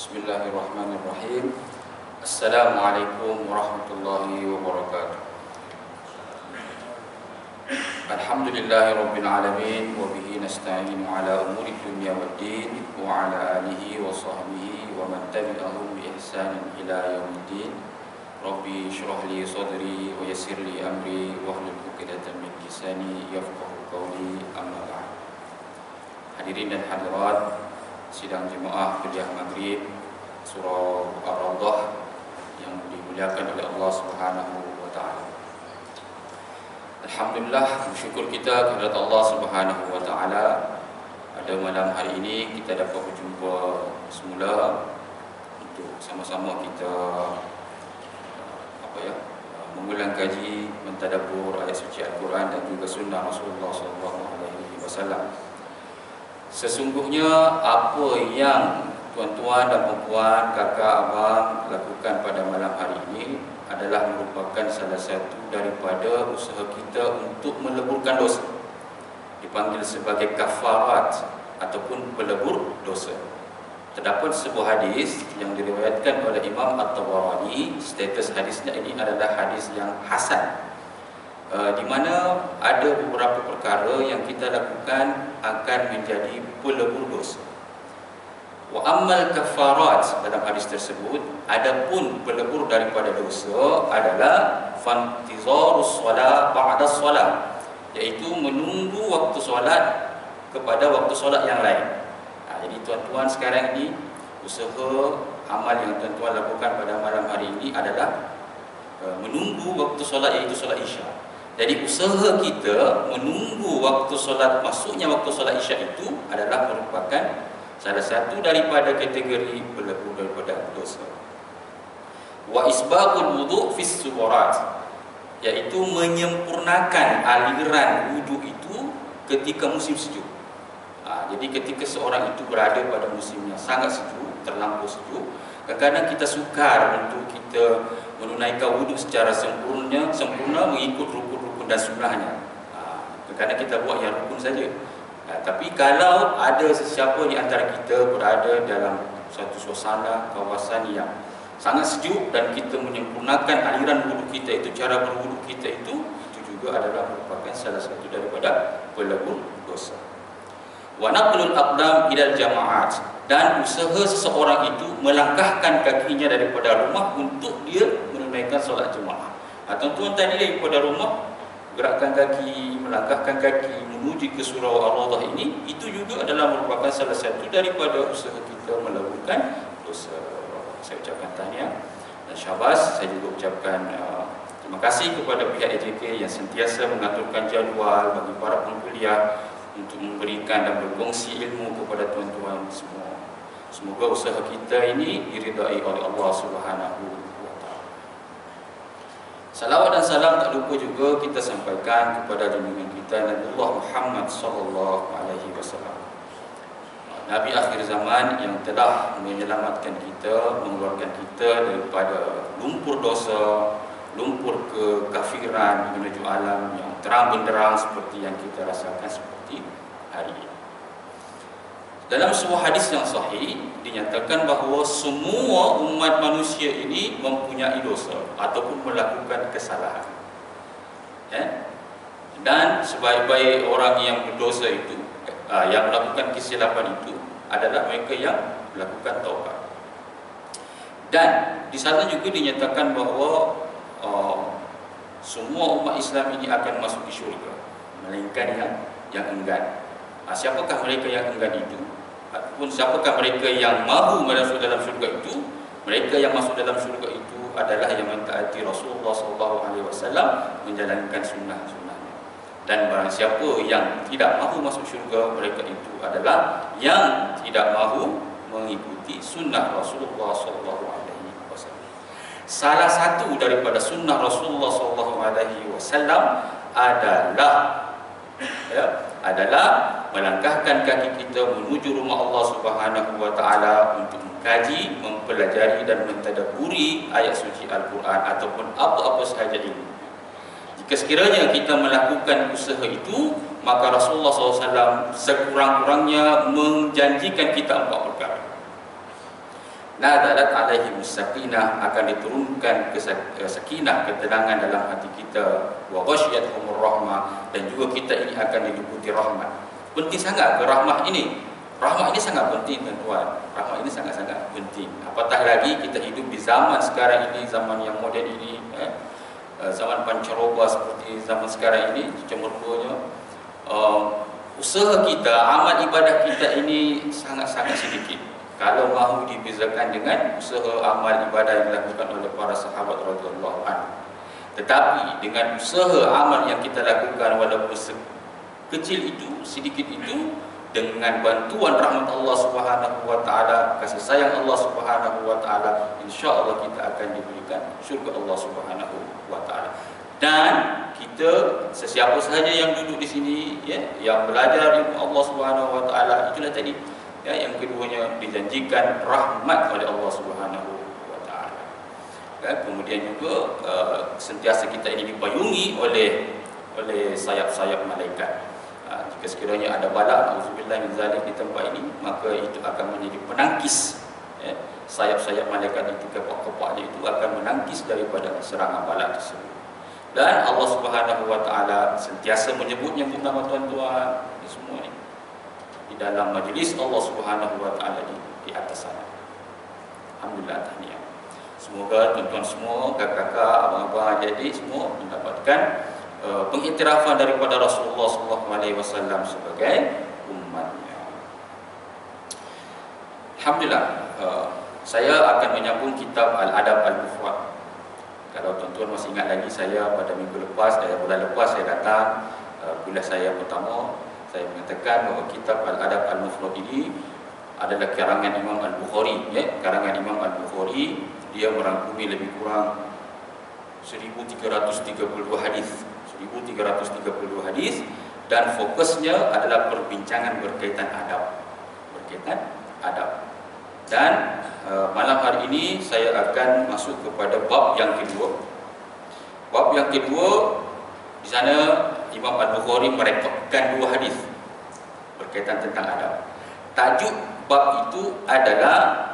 Bismillahirrahmanirrahim. Assalamualaikum warahmatullahi wabarakatuh. Alhamdulillahirabbil alamin wa bihi nasta'inu ala umuri dunya waddin wa ala alihi wa sahbihi wa man tabi'ahum bi ihsanin ila yaumiddin. Rabbi shrah li sadri wa yassir li amri wa hlul 'uqdatam min lisani yafqahu qawli, amma ba'd. Hadirin dan hadirat sidang jemaah Kuliah Maghrib Surah Ar-Rawdah yang dimuliakan oleh Allah Subhanahu wa taala. Alhamdulillah, bersyukur kita kepada Allah Subhanahu wa taala pada malam hari ini kita dapat berjumpa semula untuk sama-sama kita mengulang kaji, mentadabbur ayat suci Al-Quran dan juga sunnah Rasulullah SAW. Sesungguhnya apa yang tuan-tuan dan puan, kakak, abang lakukan pada malam hari ini adalah merupakan salah satu daripada usaha kita untuk meleburkan dosa. Dipanggil sebagai kafarat ataupun pelebur dosa. Terdapat sebuah hadis yang diriwayatkan oleh Imam At-Tabarani. Status hadisnya ini adalah hadis yang hasan, di mana ada beberapa perkara yang kita lakukan akan menjadi pelebur dosa. Wa ammal kafarat, dalam hadis tersebut, adapun pelebur daripada dosa adalah fantizarus solat ba'da solat, iaitu menunggu waktu solat kepada waktu solat yang lain. Jadi tuan-tuan sekarang ini, usaha amal yang tuan-tuan lakukan pada malam hari ini adalah menunggu waktu solat, iaitu solat Isya. Jadi usaha kita menunggu waktu solat, masuknya waktu solat Isya itu adalah merupakan salah satu daripada kategori pelebur daripada dosa. Wa isbaqul wudu' fis suburat, iaitu menyempurnakan aliran wudu itu ketika musim sejuk. Jadi ketika seorang itu berada pada musim yang sangat sejuk, terlampau sejuk, kadang-kadang kita sukar untuk kita menunaikan wudu secara sempurna mengikut rukun-rukun dan sunnahnya. Kadang-kadang kita buat yang rukun saja. Tapi kalau ada sesiapa di antara kita berada dalam satu suasana kawasan yang sangat sejuk dan kita menyempurnakan aliran wudu kita itu, cara berwudu kita itu juga adalah merupakan salah satu daripada pelebur dosa. Wa naqlul aqdam ilal jama'at, dan usaha seseorang itu melangkahkan kakinya daripada rumah untuk dia menunaikan solat jemaah. Tuan-tuan tadi daripada rumah gerakkan kaki, melangkahkan kaki menuju ke surau Ar-Rawdah ini, itu juga adalah merupakan salah satu daripada usaha kita melakukan dosa. Saya ucapkan tahniah dan syabas. Saya juga ucapkan terima kasih kepada pihak AJK yang sentiasa mengaturkan jadual bagi para pengkuliah untuk memberikan dan berkongsi ilmu kepada tuan-tuan semua. Semoga usaha kita ini diridai oleh Allah Subhanahu wa taala. Salawat dan salam tak lupa juga kita sampaikan kepada junjungan kita Nabiullah Muhammad sallallahu alaihi wasallam, Nabi akhir zaman yang telah menyelamatkan kita, mengeluarkan kita daripada lumpur dosa, lumpur kekafiran menuju alam yang terang benderang seperti yang kita rasakan seperti hari ini. Dalam sebuah hadis yang sahih dinyatakan bahawa semua umat manusia ini mempunyai dosa ataupun melakukan kesalahan. Dan sebaik-baik orang yang berdosa itu, yang melakukan kesilapan itu adalah mereka yang melakukan taubat. Dan di sana juga dinyatakan bahawa semua umat Islam ini akan masuk di syurga, melainkan yang enggan. Siapakah mereka yang enggan itu? Ataupun siapakah mereka yang mahu masuk dalam syurga itu? Mereka yang masuk dalam syurga itu adalah yang mentaati Rasulullah SAW, menjalankan sunnah-sunnahnya. Dan barang siapa yang tidak mahu masuk syurga, mereka itu adalah yang tidak mahu mengikuti sunnah Rasulullah SAW. Salah satu daripada sunnah Rasulullah SAW adalah melangkahkan kaki kita menuju rumah Allah Subhanahu wa taala untuk mengkaji, mempelajari dan mentadabburi ayat suci Al-Quran ataupun apa-apa sahaja ilmu. Jika sekiranya kita melakukan usaha itu, maka Rasulullah SAW sekurang-kurangnya menjanjikan kita 4 perkara. nazalat alaihimus sakinah, akan diturunkan sakinah, ketenangan dalam hati kita, wa ghasyiyatuhumur rahmah, dan juga kita ini akan diliputi rahmat. Penting sangat ke rahmah ini? Rahmah ini sangat penting tuan-tuan. Rahmah ini sangat-sangat penting. Apatah lagi kita hidup di zaman sekarang ini, zaman yang moden ini, zaman pancaroba seperti zaman sekarang ini, cemerlapnya. Usaha kita, amal ibadah kita ini sangat-sangat sedikit kalau mahu dibezakan dengan usaha amal ibadah yang dilakukan oleh para sahabat radhiyallahu anhu. Tetapi dengan usaha amal yang kita lakukan, walaupun kecil itu, sedikit itu, dengan bantuan rahmat Allah Subhanahu wa taala, kasih sayang Allah Subhanahu wa taala, insya-Allah kita akan diberikan syurga Allah Subhanahu wa taala. Dan kita, sesiapa sahaja yang duduk di sini, ya, yang belajar ilmu Allah Subhanahu wa taala, itulah tadi, ya, yang keduanya dijanjikan rahmat oleh Allah Subhanahu wa taala. Ya, kemudian juga sentiasa kita ini dipayungi oleh sayap-sayap malaikat. Jika sekiranya ada bala, auzubillah min zalik, di tempat ini, maka itu akan menjadi penangkis, ya, sayap-sayap malaikat itu, kepak-kepaknya itu akan menangkis daripada serangan bala tersebut. Dan Allah Subhanahu wa taala sentiasa menyebut-nyebut nama tuan-tuan di semua ini di dalam majlis Allah Subhanahu wa taala di atas sana. Alhamdulillah, tahniah. Semoga tuan-tuan semua, kakak-kakak, abang-abang, adik-adik semua mendapatkan pengiktirafan daripada Rasulullah SAW sebagai umatnya. Alhamdulillah, saya akan menyambung kitab Al-Adab Al-Mufrad. Kalau tuan-tuan masih ingat lagi, saya pada minggu lepas, bulan lepas saya datang, kuliah saya pertama, saya mengatakan bahawa kitab Al-Adab Al-Mufrad ini adalah karangan Imam Al-Bukhari, ya, karangan Imam Al-Bukhari. Dia merangkumi lebih kurang 1332 hadis. 1332 hadis, dan fokusnya adalah perbincangan berkaitan adab. Dan malam hari ini saya akan masuk kepada bab yang kedua. Bab yang kedua, di sana Imam Al-Bukhari merekodkan 2 hadis berkaitan tentang adab. Tajuk bab itu adalah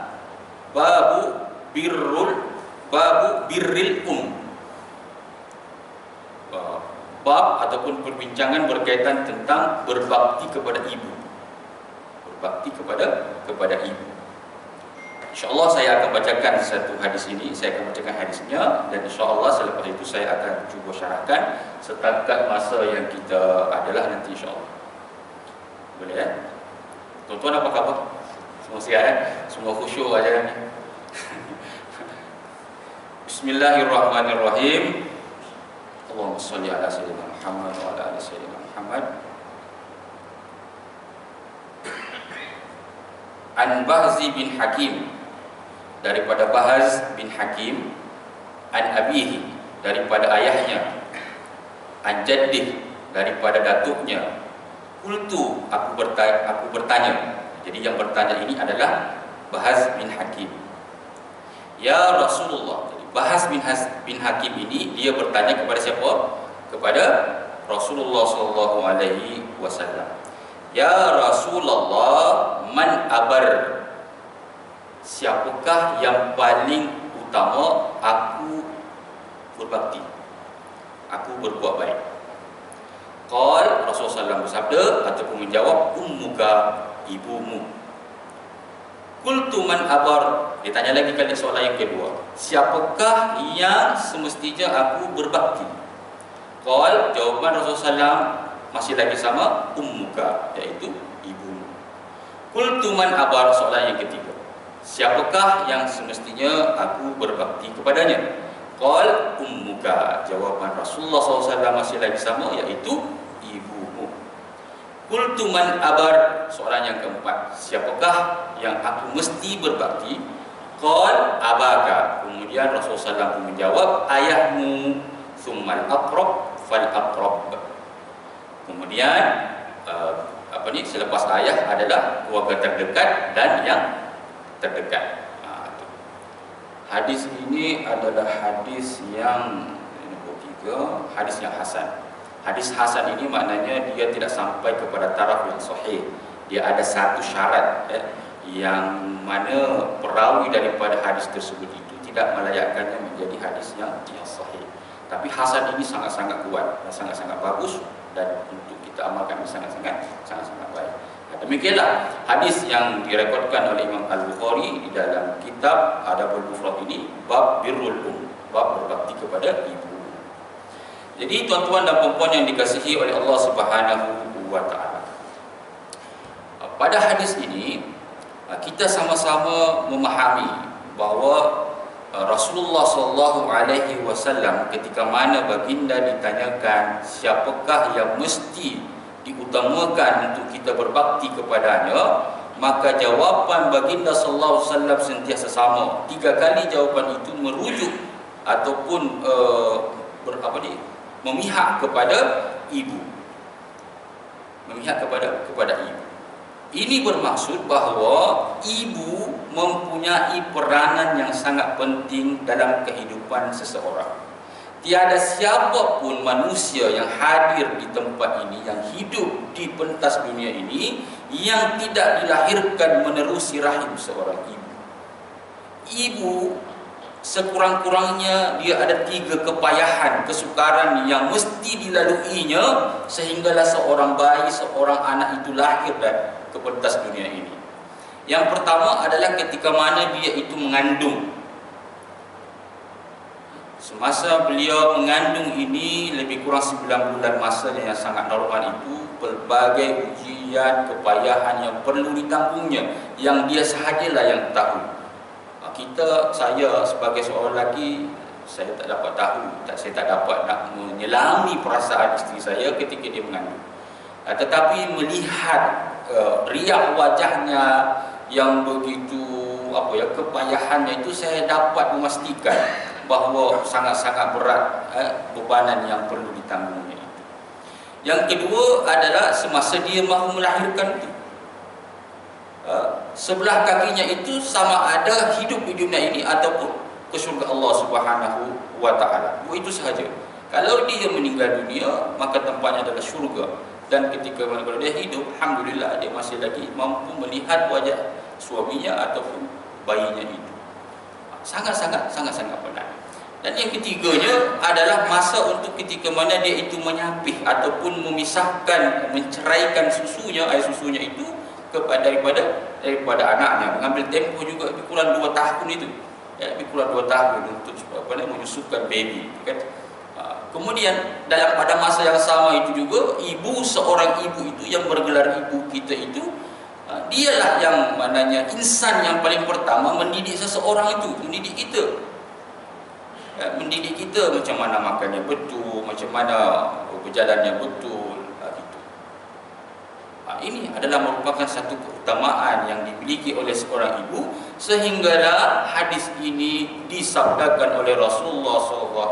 babu birril bab ataupun perbincangan berkaitan tentang berbakti kepada ibu. Berbakti kepada ibu. InsyaAllah saya akan bacakan satu hadis ini, saya akan bacakan hadisnya, dan insyaAllah selepas itu saya akan cuba syarahkan setakat masa yang kita adalah nanti, insyaAllah. Boleh, ya? Tuan-tuan apa khabar? Semua sihat, ya? Semua khusyuk aja ni. Bismillahirrahmanirrahim. Allahumma salli ala sayyidina Muhammad wa ala ali sayyidina Muhammad. An Bahzi bin Hakim, daripada Bahz bin Hakim, an abihi, daripada ayahnya, an jaddih, daripada datuknya. Qultu, aku bertanya. Jadi yang bertanya ini adalah Bahz bin Hakim. Ya Rasulullah. Bahz bin Hakim ini dia bertanya kepada siapa? Kepada Rasulullah SAW. Ya Rasulullah, man abar? Siapakah yang paling utama aku berbakti, aku berbuat baik? Qal, Rasulullah SAW bersabda ataupun menjawab, ummuka, ibumu. Qultu man abar? Dia tanya lagi kali soalan yang kedua, siapakah yang semestinya aku berbakti? Qal, jawaban Rasulullah SAW masih lagi sama, ummuka, iaitu ibumu. Qultu man abar? Soalan yang ketiga, siapakah yang semestinya aku berbakti kepadanya? Qal, ummuka, jawaban Rasulullah SAW masih lagi sama, iaitu ibumu. Qultu man abar? Soalan yang keempat, siapakah yang aku mesti berbakti? Qal, abaka. Kemudian Rasulullah SAW menjawab, ayahmu. Tsummal aqrab fal aqrab. Kemudian selepas ayah adalah keluarga terdekat dan yang terdekat. Hadis ini adalah hadis yang nombor 3, hadis yang hasan. Hadis hasan ini maknanya dia tidak sampai kepada taraf yang sahih. Dia ada satu syarat, yang mana perawi daripada hadis tersebut itu tidak melayakkannya menjadi hadis yang sahih. Tapi hasan ini sangat-sangat kuat dan sangat-sangat bagus, dan untuk kita amalkan sangat-sangat baik. Demikianlah hadis yang direkodkan oleh Imam Al-Bukhari di dalam kitab Adabul Mufrad ini, bab birrul bab berbakti kepada ibu. Jadi tuan-tuan dan puan-puan yang dikasihi oleh Allah Subhanahu wa taala, pada hadis ini kita sama-sama memahami bahawa Rasulullah SAW ketika mana baginda ditanyakan siapakah yang mesti diutamakan untuk kita berbakti kepadanya, maka jawapan baginda sallallahu alaihi wasallam sentiasa sama. 3 kali jawapan itu merujuk ataupun memihak kepada ibu. Memihak kepada ibu. Ini bermaksud bahawa ibu mempunyai peranan yang sangat penting dalam kehidupan seseorang. Tiada siapa pun manusia yang hadir di tempat ini, yang hidup di pentas dunia ini, yang tidak dilahirkan menerusi rahim seorang ibu. Ibu sekurang-kurangnya dia ada 3 kepayahan, kesukaran yang mesti dilaluinya sehinggalah seorang bayi, seorang anak itu lahir dan ke pentas dunia ini. Yang pertama adalah ketika mana dia itu mengandung. Semasa beliau mengandung ini lebih kurang 9 bulan masa yang sangat normal itu, pelbagai ujian, kepayahan yang perlu ditanggungnya, yang dia sahajalah yang tahu. Saya sebagai seorang lelaki, saya tak dapat tahu, saya tak dapat nak menyelami perasaan isteri saya ketika dia mengandung. Tetapi melihat riak wajahnya yang begitu kepayahannya itu, saya dapat memastikan bahawa sangat-sangat berat bebanan yang perlu ditanggungnya. Yang kedua adalah semasa dia mahu melahirkan itu, sebelah kakinya itu sama ada hidup di dunia ini ataupun ke syurga Allah Subhanahu wa taala. Itu sahaja. Kalau dia meninggal dunia, maka tempatnya adalah syurga. Dan ketika mana dia hidup, alhamdulillah dia masih lagi mampu melihat wajah suaminya ataupun bayinya itu. Sangat-sangat penat. Dan yang ketiganya adalah masa untuk ketika mana dia itu menyapih ataupun memisahkan, menceraikan susunya, air susunya itu daripada anaknya. Mengambil tempoh juga lebih kurang 2 tahun itu. Lebih kurang 2 tahun untuk menyusukan baby, kan? Kemudian pada masa yang sama itu juga, seorang ibu itu yang bergelar ibu kita itu, dialah yang mananya insan yang paling pertama mendidik seseorang itu, mendidik kita. Mendidik kita macam mana makannya betul, macam mana berjalannya betul, gitu. Ini adalah merupakan satu keutamaan yang dimiliki oleh seorang ibu, sehinggalah hadis ini disabdakan oleh Rasulullah SAW.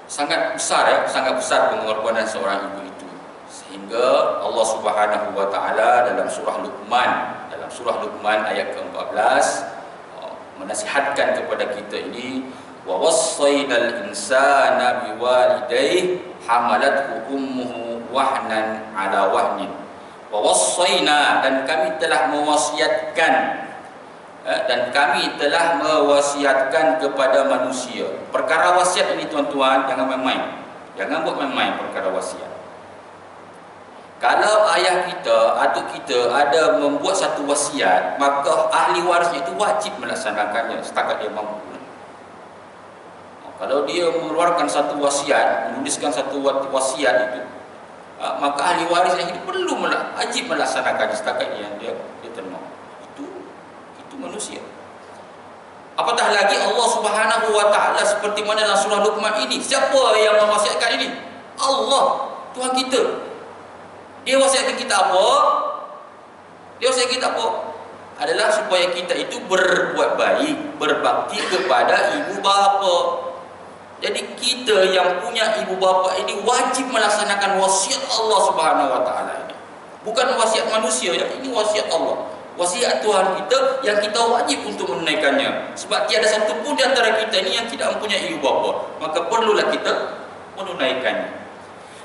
Sangat besar pengorbanan seorang ibu itu, sehingga Allah Subhanahu wa taala dalam surah Luqman ayat ke-14 menasihatkan kepada kita ini, wa wassaynal insana biwalidayhi hamalathu ummuhu wahnan ala wahnin. Wa wassayna, dan kami telah mewasiatkan kepada manusia. Perkara wasiat ini tuan-tuan, jangan main-main. Jangan buat main-main perkara wasiat. Kalau ayah kita, atuk kita ada membuat satu wasiat, maka ahli warisnya itu wajib melaksanakannya setakat dia mampu. Kalau dia mengeluarkan satu wasiat, menuliskan satu wasiat itu, maka ahli warisnya itu wajib melaksanakannya setakat yang dia terima. Itu manusia. Apatah lagi Allah Subhanahu wa taala, seperti mana dalam surah Luqman ini. Siapa yang mewasiatkan ini? Allah, Tuhan kita. Dia wasiatkan kita apa? Adalah supaya kita itu berbuat baik, berbakti kepada ibu bapa. Jadi kita yang punya ibu bapa ini wajib melaksanakan wasiat Allah Subhanahu wa taala ini. Bukan wasiat manusia, ini wasiat Allah. Wasiat Tuhan kita yang kita wajib untuk menunaikannya. Sebab tiada satu pun di antara kita ini yang tidak mempunyai ibu bapa, maka perlulah kita menunaikannya.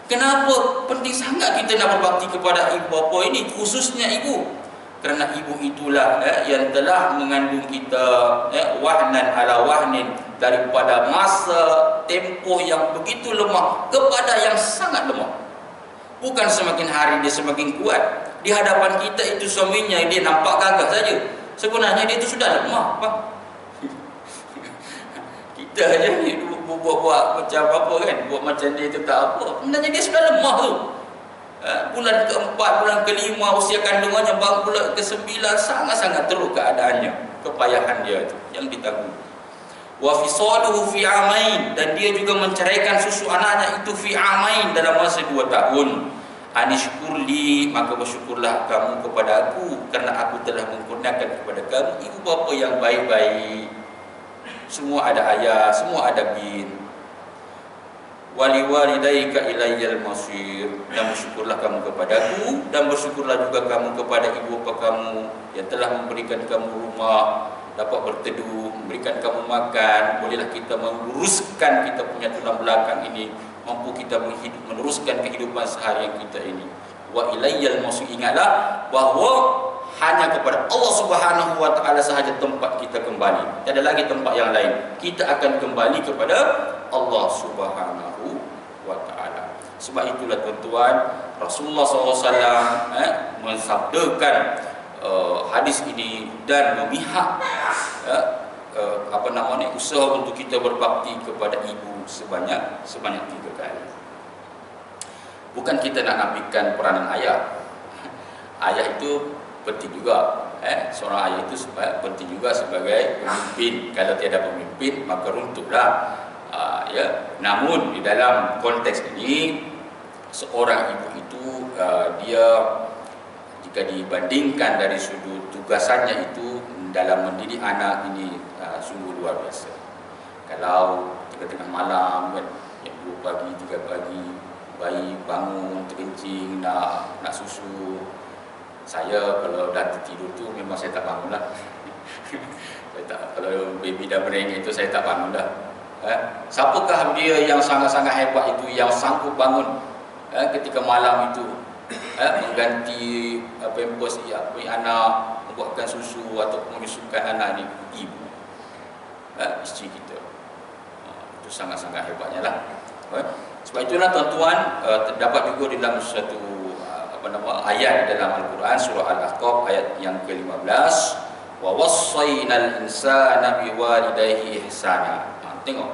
Kenapa penting sangat kita nak berbakti kepada ibu bapa ini, khususnya ibu? Kerana ibu itulah yang telah mengandung kita wahnan ala wahnin, daripada masa tempoh yang begitu lemah kepada yang sangat lemah. Bukan semakin hari dia semakin kuat. Di hadapan kita itu suaminya dia nampak gagah saja, sebenarnya dia itu sudah lemah, bang. Kita aja ni buat macam apa kan, buat macam dia itu tak apa, sebenarnya dia sudah lemah tu. Bulan keempat, bulan kelima usia kandungannya, bang, bulan ke-9 sangat-sangat teruk keadaannya, kepayahan dia itu yang ditanggung. Wa fisaluhu fi amain, dan dia juga menceraikan susu anaknya itu fi amain, dalam masa 2 tahun. Anishkurli, maka bersyukurlah kamu kepada aku, kerana aku telah mengkurniakan kepada kamu ibu bapa yang baik-baik. Semua ada ayah, semua ada bin. Wali walidaika ilayyal masir, dan bersyukurlah kamu kepadaku, dan bersyukurlah juga kamu kepada ibu bapa kamu yang telah memberikan kamu rumah, dapat berteduh, memberikan kamu makan. Bolehlah kita meluruskan kita punya tulang belakang ini, mampu kita meneruskan kehidupan seharian kita ini. Wa ilayyal masir, ingatlah bahawa hanya kepada Allah Subhanahu wa taala sahaja tempat kita kembali. Tiada lagi tempat yang lain. Kita akan kembali kepada Allah Subhanahu wa taala. Sebab itulah tuan-tuan, Rasulullah SAW mensabdakan hadis ini dan memihak usaha untuk kita berbakti kepada ibu sebanyak 3 kali. Bukan kita nak nafikan peranan ayah. Ayah itu penting juga. Seorang ayah itu penting juga sebagai pemimpin. Kalau tiada pemimpin maka runtuhlah. Namun di dalam konteks ini, seorang ibu itu dia jika dibandingkan dari sudut tugasannya itu dalam mendidik anak ini sungguh luar biasa. Kalau tengah-tengah malam kan, jam 2 pagi, 3 pagi, bayi bangun terkencing nak susu, saya kalau dah tertidur tu memang saya tak bangun lah. Kalau baby dah merengek itu saya tak bangun dah. Siapakah dia yang sangat-sangat hebat itu, yang sanggup bangun ketika malam itu, mengganti pampers anak, membuatkan susu atau menyusukan anak ni? Ibu, isteri kita. Itu sangat-sangat hebatnya lah. Sebab itulah tuan-tuan, terdapat juga di dalam satu ayat dalam Al-Quran, surah Al-Ahqaf ayat yang ke-15, wa wassaynal insana biwalidayhi ihsana. Tengok,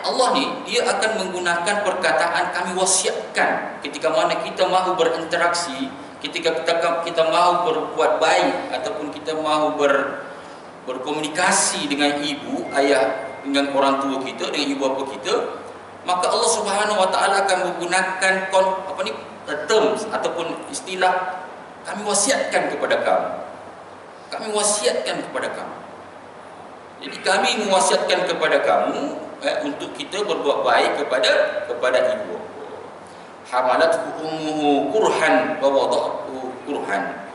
Allah ni dia akan menggunakan perkataan kami wasiatkan ketika mana kita mahu berinteraksi, ketika kita mahu berbuat baik ataupun kita mahu berkomunikasi dengan ibu, ayah, dengan orang tua kita, dengan ibu bapa kita, maka Allah Subhanahu wa taala akan menggunakan terms ataupun istilah kami wasiatkan kepada kamu. Kami wasiatkan kepada kamu. Jadi kami mewasiatkan kepada kamu untuk kita berbuat baik kepada ibu. Hamalathu ummuhu kurhan wa wada'athu kurhan.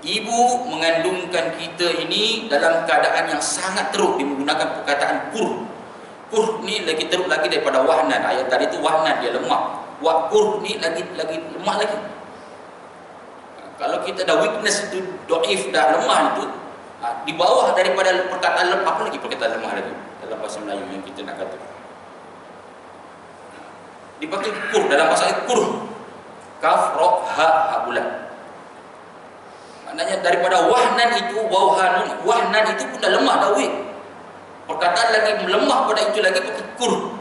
Ibu mengandungkan kita ini dalam keadaan yang sangat teruk. Dia menggunakan perkataan kurh. Kurh ni lagi teruk lagi daripada wahnan. Ayat tadi itu wahnan, dia lemah. Kurh ni lagi lemah lagi. Kalau kita dah weakness itu, doif, dah lemah itu, di bawah daripada perkataan lemah, apa lagi perkataan lemah lagi dalam bahasa Melayu yang kita nak kata? Dipakai kurh dalam bahasa kurh. Kaf, ra, ha bulan. Maknanya daripada wahnan itu, wahnan itu pun dah lemah, dah weak. Perkataan lagi melemah pada itu lagi pakai kurh.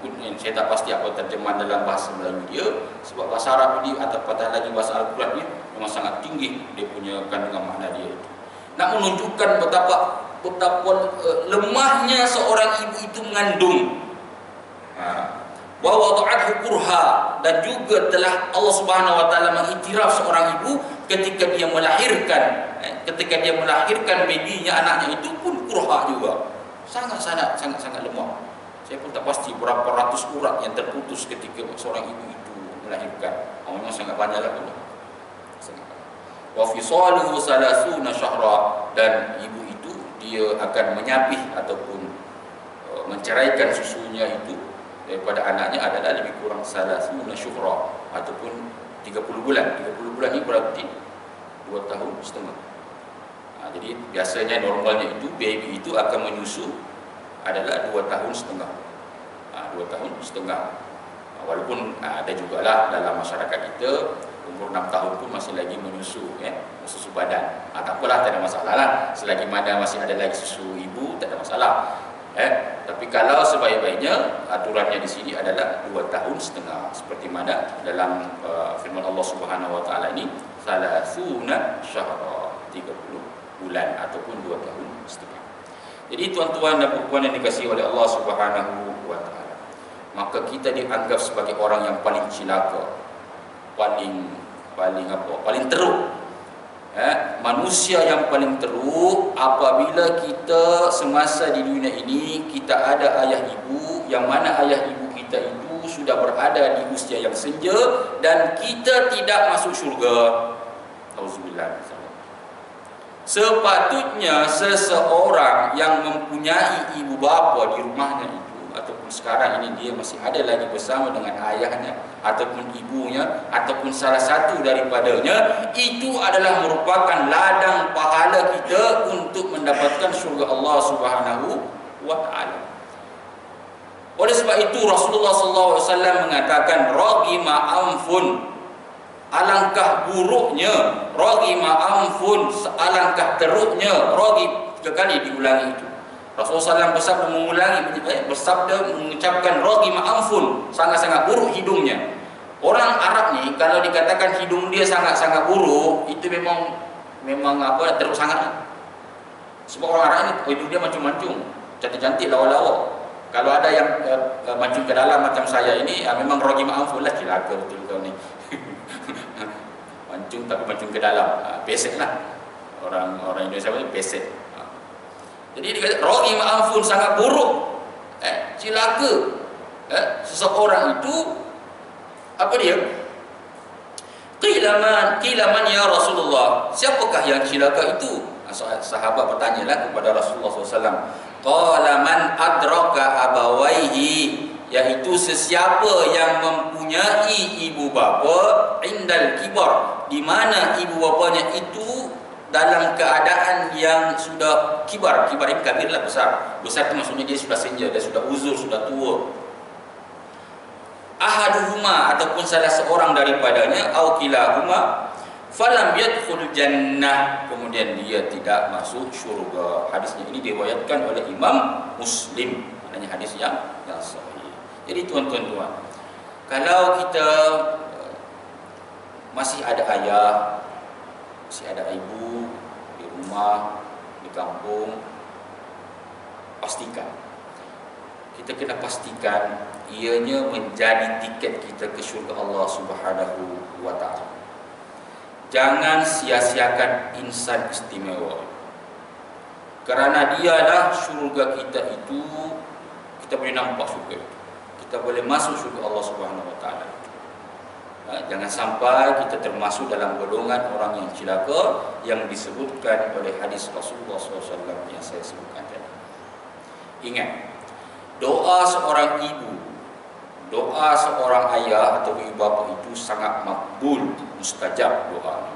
Mungkin saya tak pasti apa terjemahan dalam bahasa Melayu dia, sebab bahasa Arab ini atau patah lagi bahasa Al-Quran ni memang sangat tinggi dia punya kandungan makna dia itu. Nak menunjukkan betapa lemahnya seorang ibu itu mengandung. Wa wada'athu kurha, dan juga telah Allah Subhanahu wa taala mengiktiraf seorang ibu ketika dia melahirkan, babynya, anaknya itu pun kurha juga. Sangat lemah. Saya pun tak pasti berapa ratus urat yang terputus ketika seorang ibu itu melahirkan. Memang sangat banyaklah pun. Wa fisaluhu salasuna syahra, dan ibu itu dia akan menyapih ataupun menceraikan susunya itu daripada anaknya adalah lebih kurang salasuna syuhra ataupun 30 bulan. 30 bulan ini berarti 2 tahun setengah. Jadi biasanya normalnya itu baby itu akan menyusu adalah 2 tahun setengah. 2 tahun setengah. Walaupun ada jugalah dalam masyarakat kita umur 6 tahun pun masih lagi menyusu, susu badan. Tak apalah, tak ada masalah lah. Selagi mana masih ada lagi susu ibu, tak ada masalah. Tapi kalau sebaik-baiknya aturannya di sini adalah 2 tahun setengah, seperti mana dalam firman Allah Subhanahu Wa Taala ini, salasuna syahra, 30 bulan ataupun 2 tahun setengah. Jadi tuan-tuan dan puan yang dikasihi oleh Allah Subhanahu Wa Taala, maka kita dianggap sebagai orang yang paling cilaka, paling teruk. Manusia yang paling teruk apabila kita semasa di dunia ini kita ada ayah ibu, yang mana ayah ibu kita itu sudah berada di usia yang senja dan kita tidak masuk syurga. Auzubillah. Sepatutnya seseorang yang mempunyai ibu bapa di rumahnya itu, ataupun sekarang ini dia masih ada lagi bersama dengan ayahnya ataupun ibunya ataupun salah satu daripadanya, itu adalah merupakan ladang pahala kita untuk mendapatkan syurga Allah Subhanahu wa Ta'ala. Oleh sebab itu Rasulullah SAW mengatakan, ragima anfun, alangkah buruknya, ragima anfun, alangkah teruknya, ragib 3 kali diulangi itu. Rasulullah SAW bersabda mengucapkan ragima anfun, sangat-sangat buruk hidungnya. Orang Arab ni kalau dikatakan hidung dia sangat-sangat buruk, itu memang teruk sangat. Sebab orang Arab ni hidung dia macam-macam, cantik-cantik, lawa-lawa. Kalau ada yang mancung ke dalam macam saya ini, memang ragima anfun lah, cilaka betul kau ni. Mancung tapi mancung ke dalam, pesek lah. Orang Indonesia ni pesek. Jadi dia kata ragima anfun, sangat buruk, cilaka. Seseorang itu apa dia? Qilaman ya Rasulullah, siapakah yang cilaka itu? Sahabat bertanyalah kepada Rasulullah SAW. Qala man adraka abawaihi, yaitu sesiapa yang mempunyai ibu bapa indal kibar, di mana ibu bapanya itu dalam keadaan yang sudah kibar. Kibar ini kabirlah, besar. Besar itu maksudnya dia sudah senja, dia sudah uzur, sudah tua. Ahaduhuma, ataupun salah seorang daripadanya, au kilahuma, falam yadkhul jannah, kemudian dia tidak masuk syurga. Hadisnya ini diriwayatkan oleh Imam Muslim. Maknanya hadis yang sahih. Jadi tuan-tuan, kalau kita masih ada ayah, masih ada ibu di rumah, di kampung, pastikan, kita kena pastikan ianya menjadi tiket kita ke syurga Allah Subhanahu wa Ta'ala. Jangan sia-siakan insan istimewa, kerana dialah syurga kita itu. Kita boleh nampak syurga itu, kita boleh masuk syurga Allah Subhanahu wa Ta'ala. Jangan sampai kita termasuk dalam golongan orang yang cilaka yang disebutkan oleh hadis Rasulullah SAW yang saya sebutkan tadi. Ingat, doa seorang ibu, doa seorang ayah atau ibu bapa itu sangat makbul, mustajab doa.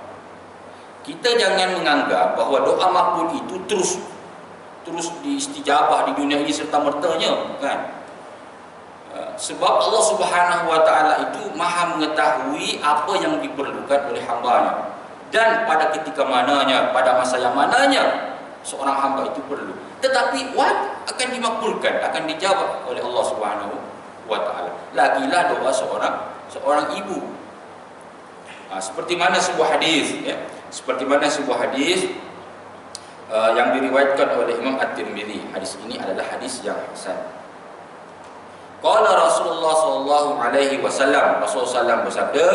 Kita jangan menganggap bahawa doa makbul itu terus diistijabah di dunia ini serta-mertanya, kan? Sebab Allah Subhanahu wa Ta'ala itu Maha mengetahui apa yang diperlukan oleh hamba-Nya, dan pada ketika mananya, pada masa yang mananya seorang hamba itu perlu. Tetapi akan dimakbulkan, akan dijawab oleh Allah Subhanahu wa Ta'ala. Lagilah doa seorang ibu. Seperti mana sebuah hadis, seperti mana sebuah hadis yang diriwayatkan oleh Imam At-Tirmidzi. Hadis ini adalah hadis yang hasan. Qala Rasulullah sallallahu alaihi wasallam, Rasulullah bersabda,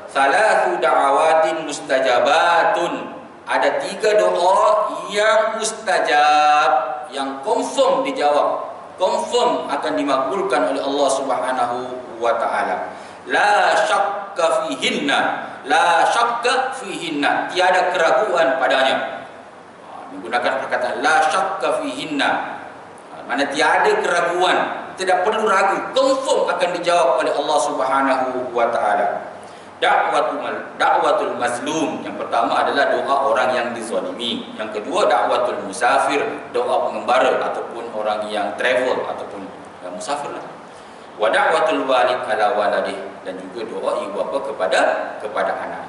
"Thalathu da'awatin mustajabatun." Ada 3 doa yang mustajab, yang confirm dijawab, confirm akan dimakbulkan oleh Allah Subhanahu wa Ta'ala. La syakka fihinna, la syakka fihinna, tiada keraguan padanya. Menggunakan perkataan la syakka fihinna, mana tiada keraguan. tidak perlu ragu, confirm akan dijawab oleh Allah Subhanahu wa taala. Da'watul mazlum, yang pertama adalah doa orang yang dizalimi. Yang kedua da'watul musafir, doa pengembara ataupun orang yang travel ataupun yang musafir lah. Wa da'watul walid ala waladih, dan juga doa ibu bapa kepada anak.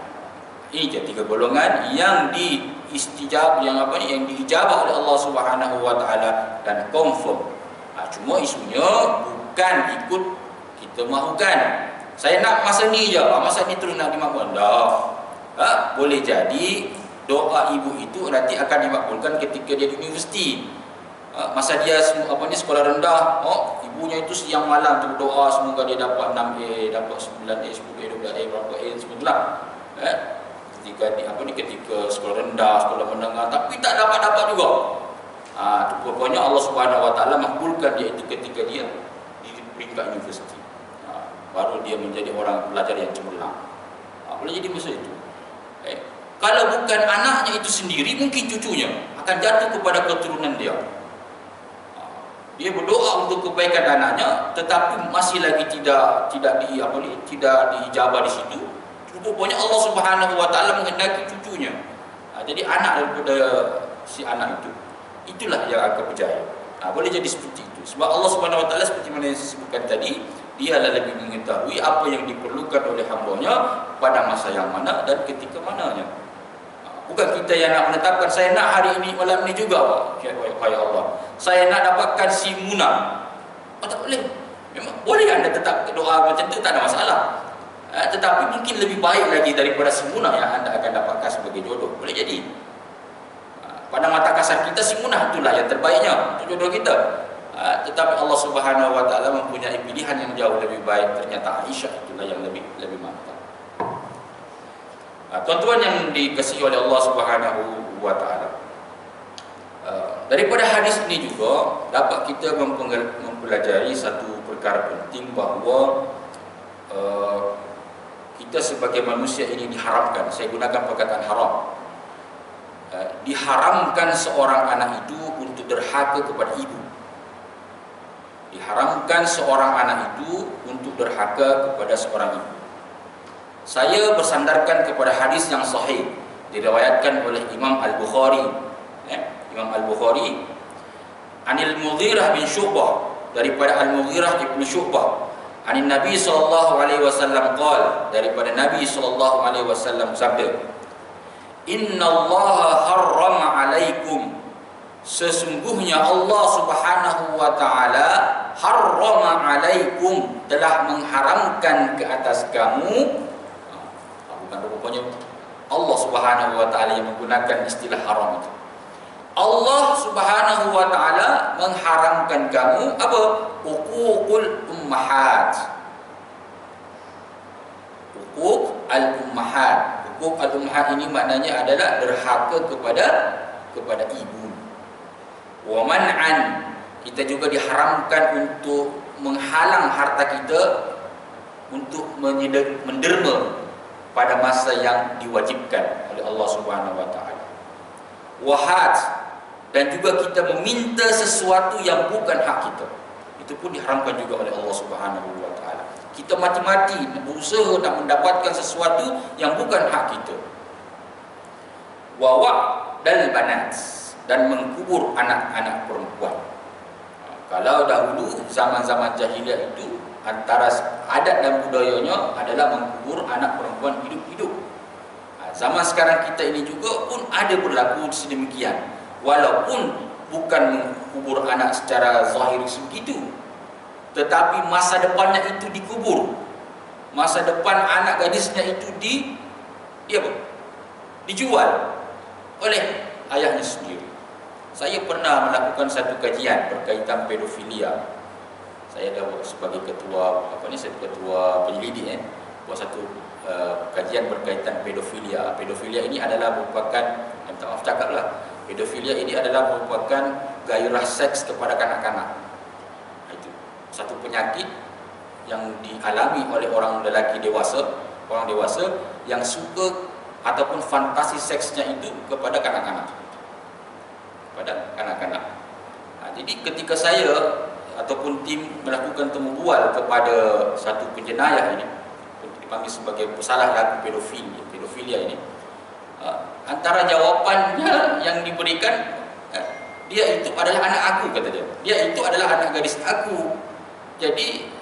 Ini je 3 golongan yang diijabah yang diijabah oleh Allah Subhanahu wa taala dan confirm. Cuma isunya bukan ikut kita mahukan. Saya nak masa ni je, masa ni terus nak dimakbul. Tak. Boleh jadi doa ibu itu nanti akan dimakbulkan ketika dia di universiti. Masa dia sekolah rendah, ibunya itu siang malam tu doa semoga dia dapat 6A, dapat 9A, 10A, 12A, berapa A sebagainya. Ketika sekolah rendah, sekolah menengah tapi tak dapat juga. Pokoknya Allah Subhanahu wa taala makbulkan dia itu ketika dia di peringkat universiti. Baru dia menjadi orang pelajar yang cemerlang. Boleh jadi masa itu. Kalau bukan anaknya itu sendiri, mungkin cucunya akan jatuh kepada keturunan dia. Dia berdoa untuk kebaikan anaknya, tetapi masih lagi tidak diijabah di situ. Rupanya Allah Subhanahu wa taala menghendaki cucunya. Jadi anak daripada si anak itu, itulah yang akan berjaya. Boleh jadi seperti itu. Sebab Allah Subhanahu wa taala seperti mana yang saya sebutkan tadi, Dialah lebih mengetahui apa yang diperlukan oleh hamba-Nya pada masa yang mana dan ketika mananya. Bukan kita yang nak menetapkan, saya nak hari ini, malam ini juga, ya Allah, saya nak dapatkan si Munah. Tak boleh. Memang boleh anda tetap doa macam tu, tak ada masalah. Tetapi mungkin lebih baik lagi daripada si Munah yang anda akan dapatkan sebagai jodoh. Boleh jadi. Pada mata kasar kita, si Munah itulah yang terbaiknya untuk jodoh kita. Tetapi Allah Subhanahu wa taala mempunyai pilihan yang jauh lebih baik. Ternyata Aisyah itulah yang lebih mantap. Tuan-tuan yang dikasihi oleh Allah Subhanahu wa taala, daripada hadis ini juga dapat kita mempelajari satu perkara penting, bahawa kita sebagai manusia ini diharamkan, saya gunakan perkataan haram, diharamkan seorang anak itu untuk derhaka kepada ibu. Diharamkan seorang anak itu untuk derhaka kepada seorang ibu. Saya bersandarkan kepada hadis yang sahih diriwayatkan oleh Imam Al-Bukhari. Imam Al-Bukhari Anil Mughirah bin Syu'bah, daripada Al-Mughirah ibn Syu'bah, Anin Nabi sallallahu alaihi wasallam qala, daripada Nabi sallallahu alaihi wasallam sabda, Innallaha harrama alaikum, sesungguhnya Allah Subhanahu wa taala harrama alaikum, telah mengharamkan ke atas kamu. Bukan rupanya Allah Subhanahu wa taala yang menggunakan istilah haram itu. Allah Subhanahu wa taala mengharamkan kamu apa? Uququl ummahat. Uquq al-ummahat. Uquq al-ummahat ini maknanya adalah derhaka kepada ibu. Wa man'an, kita juga diharamkan untuk menghalang harta kita untuk menderma pada masa yang diwajibkan oleh Allah Subhanahu wa taala. Wahat, dan juga kita meminta sesuatu yang bukan hak kita, itu pun diharamkan juga oleh Allah Subhanahu wa taala. Kita mati-mati berusaha nak mendapatkan sesuatu yang bukan hak kita. Wa wa'dal banat, dan mengkubur anak-anak perempuan. Kalau dahulu zaman-zaman jahiliah itu, antara adat dan budayanya adalah mengkubur anak perempuan hidup-hidup. Zaman sekarang kita ini juga pun ada berlaku sedemikian, walaupun bukan mengkubur anak secara zahir sebegitu, tetapi masa depannya itu dikubur. Masa depan anak gadisnya itu dijual oleh ayahnya sendiri. Saya pernah melakukan satu kajian berkaitan pedofilia. Saya dah sebagai ketua penyelidik buat satu kajian berkaitan pedofilia. Pedofilia ini adalah merupakan, maaf cakaplah, pedofilia ini adalah merupakan gairah seks kepada kanak-kanak. Itu satu penyakit yang dialami oleh orang dewasa yang suka ataupun fantasi seksnya itu kepada kanak-kanak. Jadi ketika saya ataupun tim melakukan temu bual kepada satu penjenayah ini, dipanggil sebagai pesalah laku pedofilia ini, antara jawapannya yang diberikan, dia itu adalah anak aku, kata dia. Dia itu adalah anak gadis aku. Jadi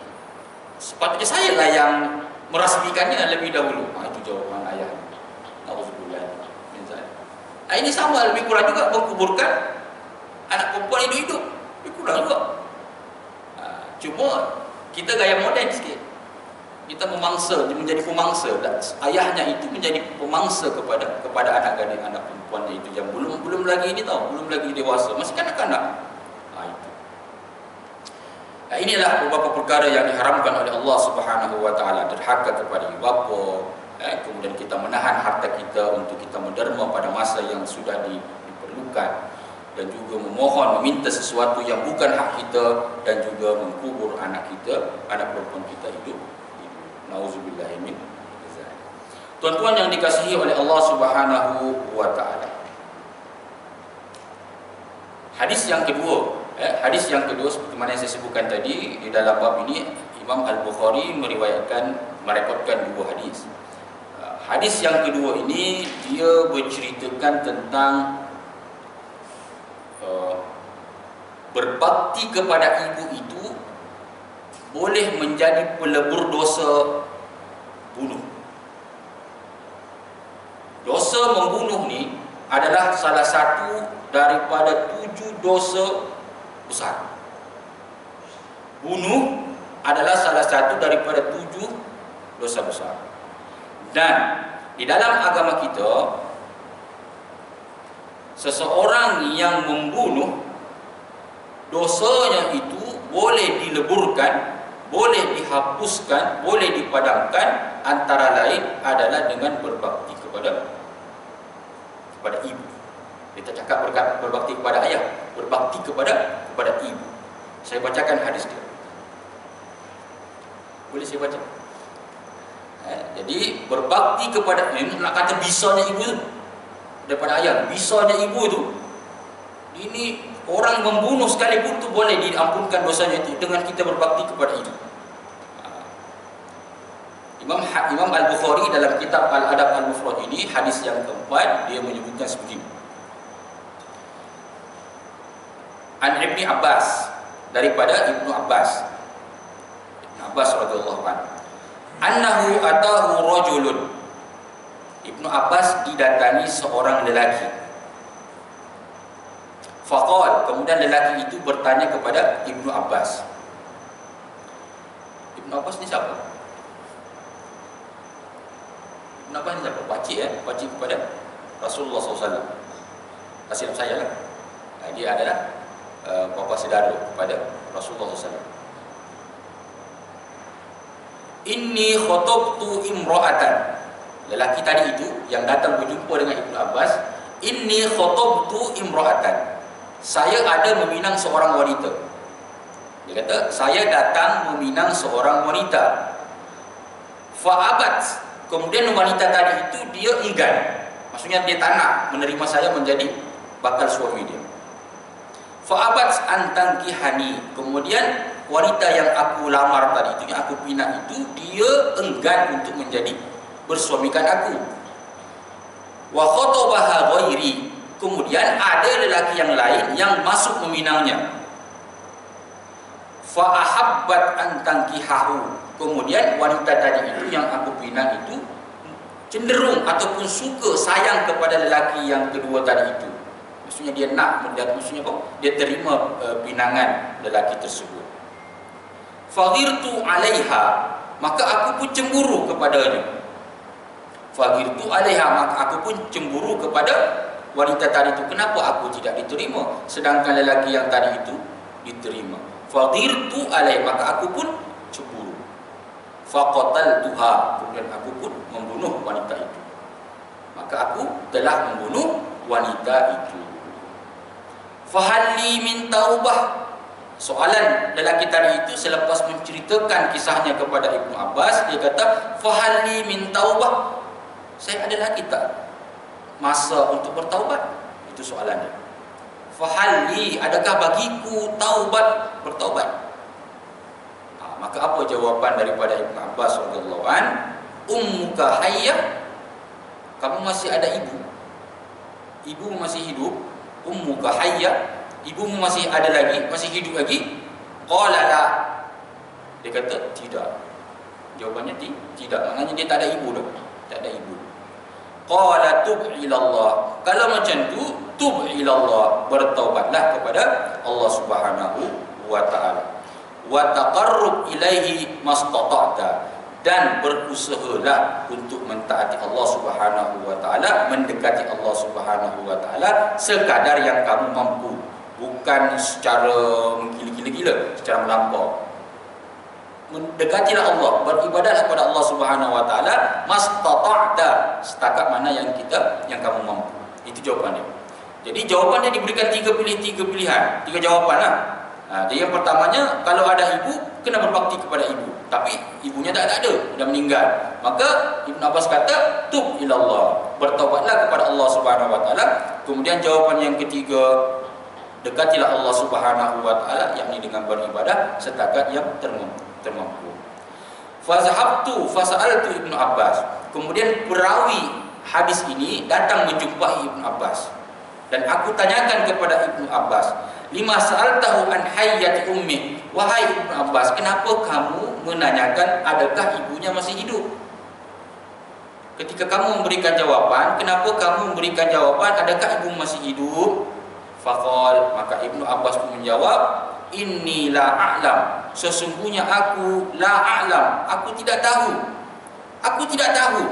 sepatutnya saya lah yang merasmikannya lebih dahulu. Itu jawaban ayah. Nauzubillah. Ini sama, lebih kurang juga mengkuburkan anak perempuan hidup-hidup. Lebih kurang juga. Cuma kita gaya moden sikit. Kita memangsa, menjadi pemangsa. Ayahnya itu menjadi pemangsa kepada anak gadis, anak perempuannya itu yang belum lagi ini tahu, belum lagi dewasa, masih kanak-kanak. Itu. Inilah beberapa perkara yang diharamkan oleh Allah Subhanahu wa taala, derhaka kepada ibu bapa, kemudian kita menahan harta kita untuk kita menderma pada masa yang sudah diperlukan, dan juga memohon, meminta sesuatu yang bukan hak kita, dan juga mengkubur anak kita, anak perempuan kita hidup. Nauzubillah min dzalik. Tuan-tuan yang dikasihi oleh Allah Subhanahu wa taala. Hadis yang kedua seperti mana yang saya sebutkan tadi, di dalam bab ini Imam Al-Bukhari merekodkan dua hadis. Hadis yang kedua ini dia berceritakan tentang berbakti kepada ibu itu boleh menjadi pelebur dosa bunuh. Dosa membunuh ni adalah salah satu daripada 7 dosa besar. Bunuh adalah salah satu daripada 7 dosa besar. Dan di dalam agama kita, seseorang yang membunuh, dosanya itu boleh dileburkan, boleh dihapuskan, boleh dipadamkan, antara lain adalah dengan berbakti kepada ibu. Kita cakap berbakti kepada ayah, berbakti kepada ibu. Saya bacakan hadis dia. Boleh saya baca? Jadi berbakti kepada, nak kata bisanya ibu itu daripada ayah, bisanya ibu itu, ini orang membunuh sekalipun tu boleh diampunkan dosanya itu dengan kita berbakti kepada ibu. Imam Al-Bukhari dalam kitab Al-Adab Al-Mufrad ini, hadis yang keempat, dia menyebutkan seperti ini. An Ibni Abbas, daripada Ibnu Abbas radhiyallahu anhu, annahu atahu rajulun. Ibnu Abbas didatangi seorang lelaki. Faqal, kemudian lelaki itu bertanya kepada Ibnu Abbas. Ibnu Abbas ni siapa? Ibnu Abbas ni siapa? Pakcik kepada Rasulullah SAW. Kasih saya lah. Dia adalah bapa saudara kepada Rasulullah SAW. Inni khatabtu imra'atan. Lelaki tadi itu yang datang berjumpa dengan Ibnu Abbas, inni khatabtu imra'atan. Saya ada meminang seorang wanita. Dia kata, saya datang meminang seorang wanita. Fa'abat. Kemudian wanita tadi itu dia enggan. Maksudnya dia tak nak menerima saya menjadi bakal suami dia. Fa'abat antankihani. Kemudian wanita yang aku lamar tadi itu, yang aku pinang itu, dia enggan untuk menjadi bersuamikan aku. Wa khatabaha ghairi. Kemudian ada lelaki yang lain yang masuk meminangnya. Fa ahabbat an tankihahu. Kemudian wanita tadi itu yang aku pinang itu cenderung ataupun suka, sayang kepada lelaki yang kedua tadi itu. Maksudnya dia nak, maksudnya apa? Dia terima pinangan lelaki tersebut. Faghirtu 'alaiha, maka aku pun cemburu kepadanya. Faghirtu 'alaiha, maka aku pun cemburu kepada wanita tadi itu. Kenapa aku tidak diterima sedangkan lelaki yang tadi itu diterima? Faghirtu 'alaiha, maka aku pun cemburu. Faqataltuha, kemudian aku pun membunuh wanita itu. Maka aku telah membunuh wanita itu. Fahalli min taubah. Soalan lelaki tadi itu selepas menceritakan kisahnya kepada Ibnu Abbas, dia kata, fahalli min taubah. Saya ada lagi tak masa untuk bertaubat? Itu soalannya. Fahalli, adakah bagiku taubat, bertaubat? Maka apa jawapan daripada Ibnu Abbas radhiyallahu an? Ummuka hayyah, kamu masih ada ibu. Ibu masih hidup. Ummuka hayyah, ibumu masih ada lagi, masih hidup lagi. Qala la, dia kata tidak. Jawabannya tidak. Maknanya dia tak ada ibu dah. Tak ada ibu. Qala tub ilallah, kalau macam tu tub ilallah, bertaubatlah kepada Allah Subhanahu wa taala. Wa taqarrub ilaihi mastata'ta, dan berusahalah untuk mentaati Allah Subhanahu wa taala, mendekati Allah Subhanahu wa taala sekadar yang kamu mampu, bukan secara menggila-gila, secara melampau. Mendekatilah Allah, beribadahlah kepada Allah Subhanahu wa taala mastata'ta, setakat mana yang kamu mampu. Itu jawapannya. Jadi jawapannya diberikan tiga pilihan, tiga jawapanlah. Jadi yang pertamanya, kalau ada ibu, kena berbakti kepada ibu. Tapi ibunya tak ada, dah meninggal. Maka Ibn Abbas kata, tub ilallah, bertaubatlah kepada Allah Subhanahu wa taala. Kemudian jawapan yang ketiga, dekatilah Allah Subhanahu wa taala, yakni dengan beribadah setakat yang termampu. Fazahabtu fasa'altu Ibn Abbas. Kemudian perawi hadis ini datang menjumpai Ibn Abbas, dan aku tanyakan kepada Ibn Abbas, lima sa'altahu an hayyati ummi, wahai Ibn Abbas, kenapa kamu menanyakan adakah ibunya masih hidup? Ketika kamu memberikan jawaban, kenapa kamu memberikan jawaban adakah ibu masih hidup? Faqal, maka Ibn Abbas pun menjawab, inni la a'lam, sesungguhnya aku la a'lam, aku tidak tahu. Aku tidak tahu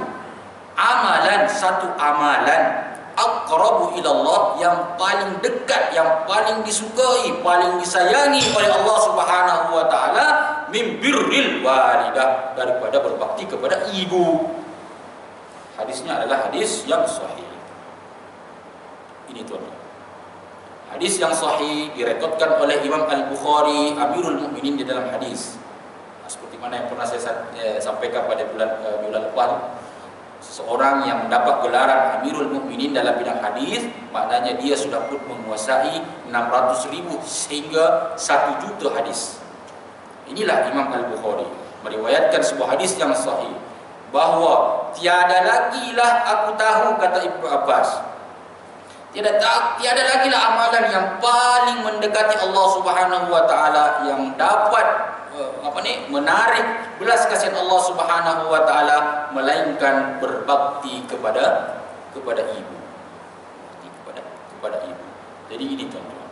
amalan, satu amalan aqrabu ilallah, yang paling dekat, yang paling disukai, paling disayangi oleh Allah Subhanahu wa taala, min birril walidah, daripada berbakti kepada ibu. Hadisnya adalah hadis yang sahih. Ini tuan. Hadis yang sahih direkodkan oleh Imam Al-Bukhari, Amirul Mukminin, di dalam hadis. Seperti mana yang pernah saya sampaikan pada bulan lepas, seorang yang mendapat gelaran Amirul Mukminin dalam bidang hadis, maknanya dia sudah pun menguasai 600,000 sehingga 1 juta hadis. Inilah Imam Al-Bukhari meriwayatkan sebuah hadis yang sahih, bahawa tiada lagi lah aku tahu, kata Ibnu Abbas, tiada lagi lah amalan yang paling mendekati Allah Subhanahu wa taala, yang dapat menarik belas kasihan Allah Subhanahu wa taala, melainkan berbakti kepada ibu. Kepada ibu. Jadi ini tuan-tuan.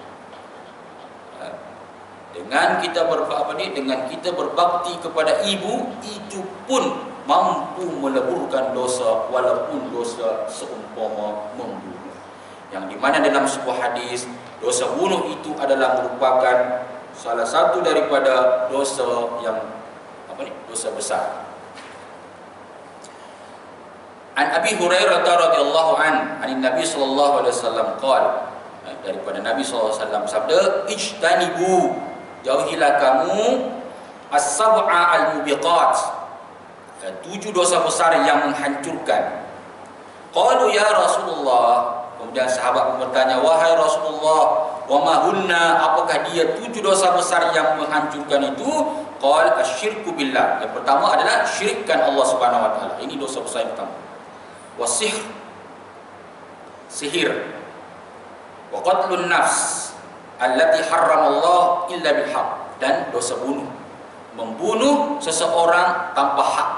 Dengan kita berbakti kepada ibu, itu pun mampu meleburkan dosa, walaupun dosa seumpama membunuh. Yang dimana dalam sebuah hadis, dosa bunuh itu adalah merupakan salah satu daripada dosa yang dosa besar. An Abi Hurairah radhiyallahu an Nabi sallallahu alaihi wasallam qala, daripada Nabi sallallahu alaihi wasallam sabda, ijtanibu, jauhilah kamu as-sab'a al-mubiqat, 7 dosa besar yang menghancurkan. Qalu ya Rasulullah, kemudian sahabat bertanya, wahai Rasulullah, wa ma hunna, apakah dia 7 dosa besar yang menghancurkan itu? Qal asyirku billah, yang pertama adalah syirikkan Allah Subhanahu wa taala. Ini dosa besar yang pertama. Wasihr, sihir. Wa qatlun nafs allati harramallah illa bilhaq, dan dosa bunuh, membunuh seseorang tanpa hak.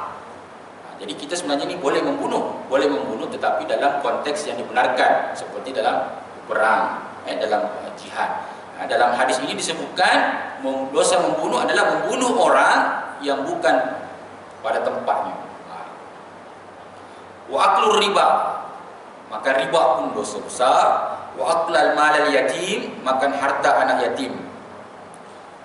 Jadi kita sebenarnya ini boleh membunuh tetapi dalam konteks yang dibenarkan, seperti dalam perang, dalam jihad. Dalam hadis ini disebutkan dosa membunuh adalah membunuh orang yang bukan pada tempatnya. Wa aklur riba, maka riba pun dosa besar. Wa aklal malal yatim, makan harta anak yatim.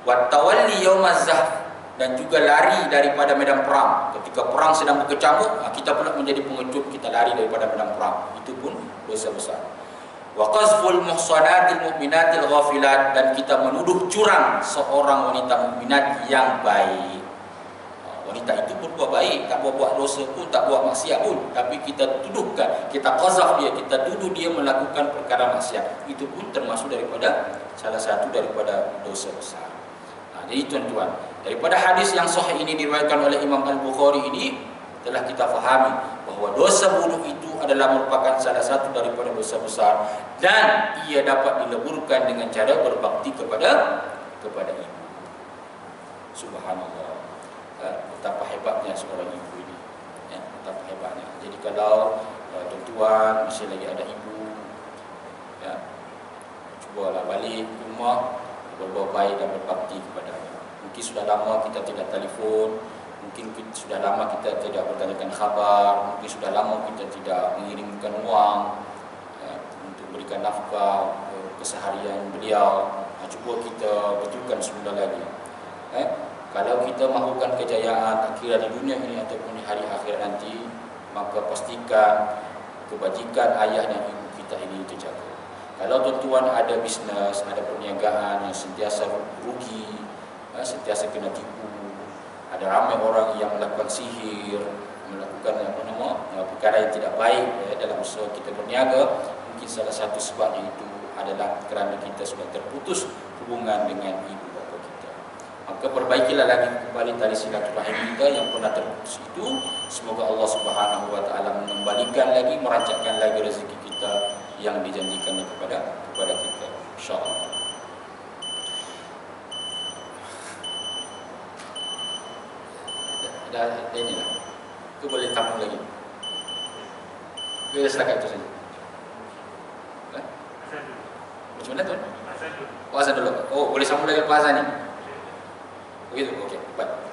Wa tawalli yaumaz zahf, dan juga lari daripada medan perang. Ketika perang sedang berkecamuk, kita pula menjadi pengecut, kita lari daripada medan perang. Itu pun dosa besar. Wa qazful muhsanatil mu'minatil ghafilat, dan kita menuduh curang seorang wanita mukminat yang baik. Wanita itu berbuat baik, tak buat dosa pun, tak buat maksiat pun, tapi kita tuduhkan, kita qazaf dia, kita tuduh dia melakukan perkara maksiat. Itu pun termasuk daripada salah satu daripada dosa besar. Jadi tuan-tuan, Daripada hadis yang sahih ini diriwayatkan oleh Imam Al-Bukhari ini, telah kita fahami bahawa dosa bunuh itu adalah merupakan salah satu daripada dosa besar dan ia dapat dileburkan dengan cara berbakti kepada ibu. Subhanallah. Betapa hebatnya seorang ibu ini. Ya, betapa hebatnya. Jadi kalau tuan-tuan masih lagi ada ibu, ya, cubalah balik ke rumah, berbuat baik dan berbakti kepadanya. Mungkin sudah lama kita tidak telefon, mungkin sudah lama kita tidak bertanyakan khabar, mungkin sudah lama kita tidak mengirimkan wang untuk berikan nafkah keseharian beliau. Cuba kita betulkan semula lagi. Kalau kita mahukan kejayaan akhirat di dunia ini ataupun di hari akhirat nanti, maka pastikan kebajikan ayah dan ibu kita ini terjaga. Kalau tuan-tuan ada bisnes, ada perniagaan yang sentiasa rugi, sentiasa kena tipu, ada ramai orang yang melakukan sihir, melakukan perkara yang tidak baik dalam usaha kita berniaga, mungkin salah satu sebabnya itu adalah kerana kita sudah terputus hubungan dengan ibu bapa kita. Maka perbaikilah lagi kembali tali silaturahim kita yang pernah terputus itu. Semoga Allah Subhanahu wa taala mengembalikan lagi, merancangkan lagi rezeki kita yang dijanjikannya kepada kita, insyaallah. Dah ini lah. Itu boleh tambah lagi. Kita setakat itu saja. Macam mana tuan? Azan dulu. Oh, boleh sambung lagi azan ni. Begitu. Okey, baik.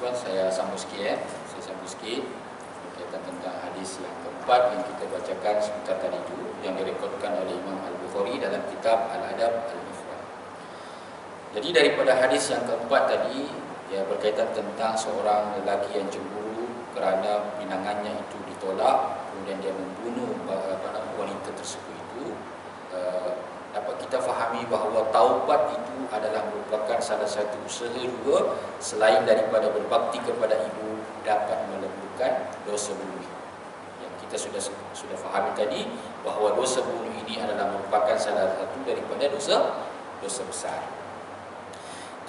tuan-tuan, saya sambung sikit berkaitan tentang hadis yang keempat yang kita bacakan sebentar tadi itu, yang direkodkan oleh Imam Al-Bukhari dalam kitab Al-Adab Al-Mufrad. Jadi daripada hadis yang keempat tadi, ya, berkaitan tentang seorang lelaki yang cemburu kerana pinangannya itu ditolak, kemudian dia membunuh wanita tersebut itu, dapat kita fahami bahawa taubat itu adalah merupakan salah satu usaha juga selain daripada berbakti kepada ibu dapat melembukan dosa bunuh. Yang kita sudah fahami tadi bahawa dosa bunuh ini adalah merupakan salah satu daripada dosa besar.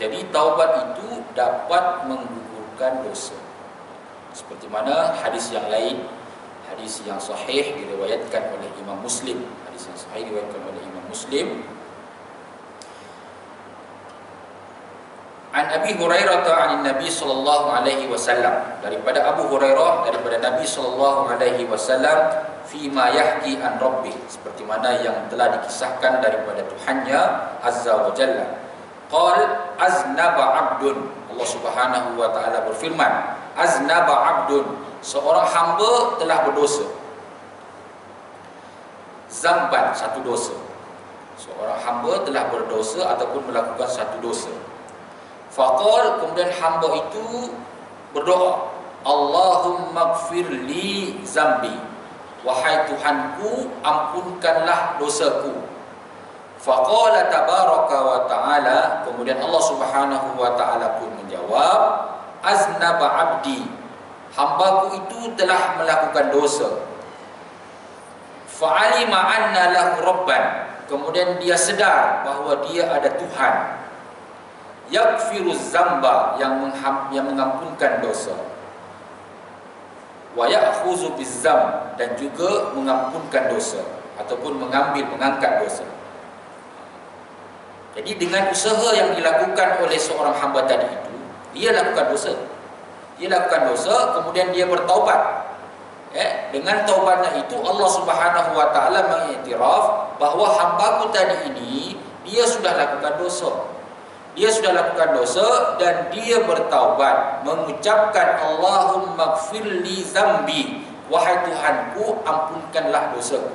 Jadi taubat itu dapat menggugurkan dosa. Seperti mana hadis yang lain, hadis yang sahih diriwayatkan oleh Imam Muslim. Hadis yang sahih diriwayatkan oleh Imam Muslim. An Abi Hurairah an Nabi sallallahu alaihi wasallam, daripada Abu Hurairah daripada Nabi sallallahu alaihi wasallam, fi ma yahki an rabbih, seperti mana yang telah dikisahkan daripada Tuhannya azza wa jalla. Qal aznaba 'abdun, Allah Subhanahu wa taala berfirman, aznaba 'abdun, seorang hamba telah berdosa. Zamban, satu dosa. Seorang hamba telah berdosa ataupun melakukan satu dosa. Faqal, kemudian hamba itu berdoa, Allahumma gfir li zambi, wahai Tuhanku, ampunkanlah dosaku. Faqala tabaraka wa ta'ala, kemudian Allah Subhanahu wa ta'ala pun menjawab, aznaba abdi, hambaku itu telah melakukan dosa. Fa'alima anna lahu rabban, kemudian dia sedar bahawa dia ada Tuhan. Yaghfiruz zamba, yang mengampunkan dosa. Wa ya'khuzu bizzam, dan juga mengampunkan dosa ataupun mengangkat dosa. Jadi dengan usaha yang dilakukan oleh seorang hamba tadi itu, dia lakukan dosa. Dia lakukan dosa, kemudian dia bertaubat. Dengan taubatnya itu Allah Subhanahu wa taala mengiktiraf bahawa hambaku tadi ini dia sudah lakukan dosa. Dia sudah lakukan dosa dan dia bertaubat, mengucapkan Allahumma gfirli zambi, wahai Tuhanku, ampunkanlah dosaku.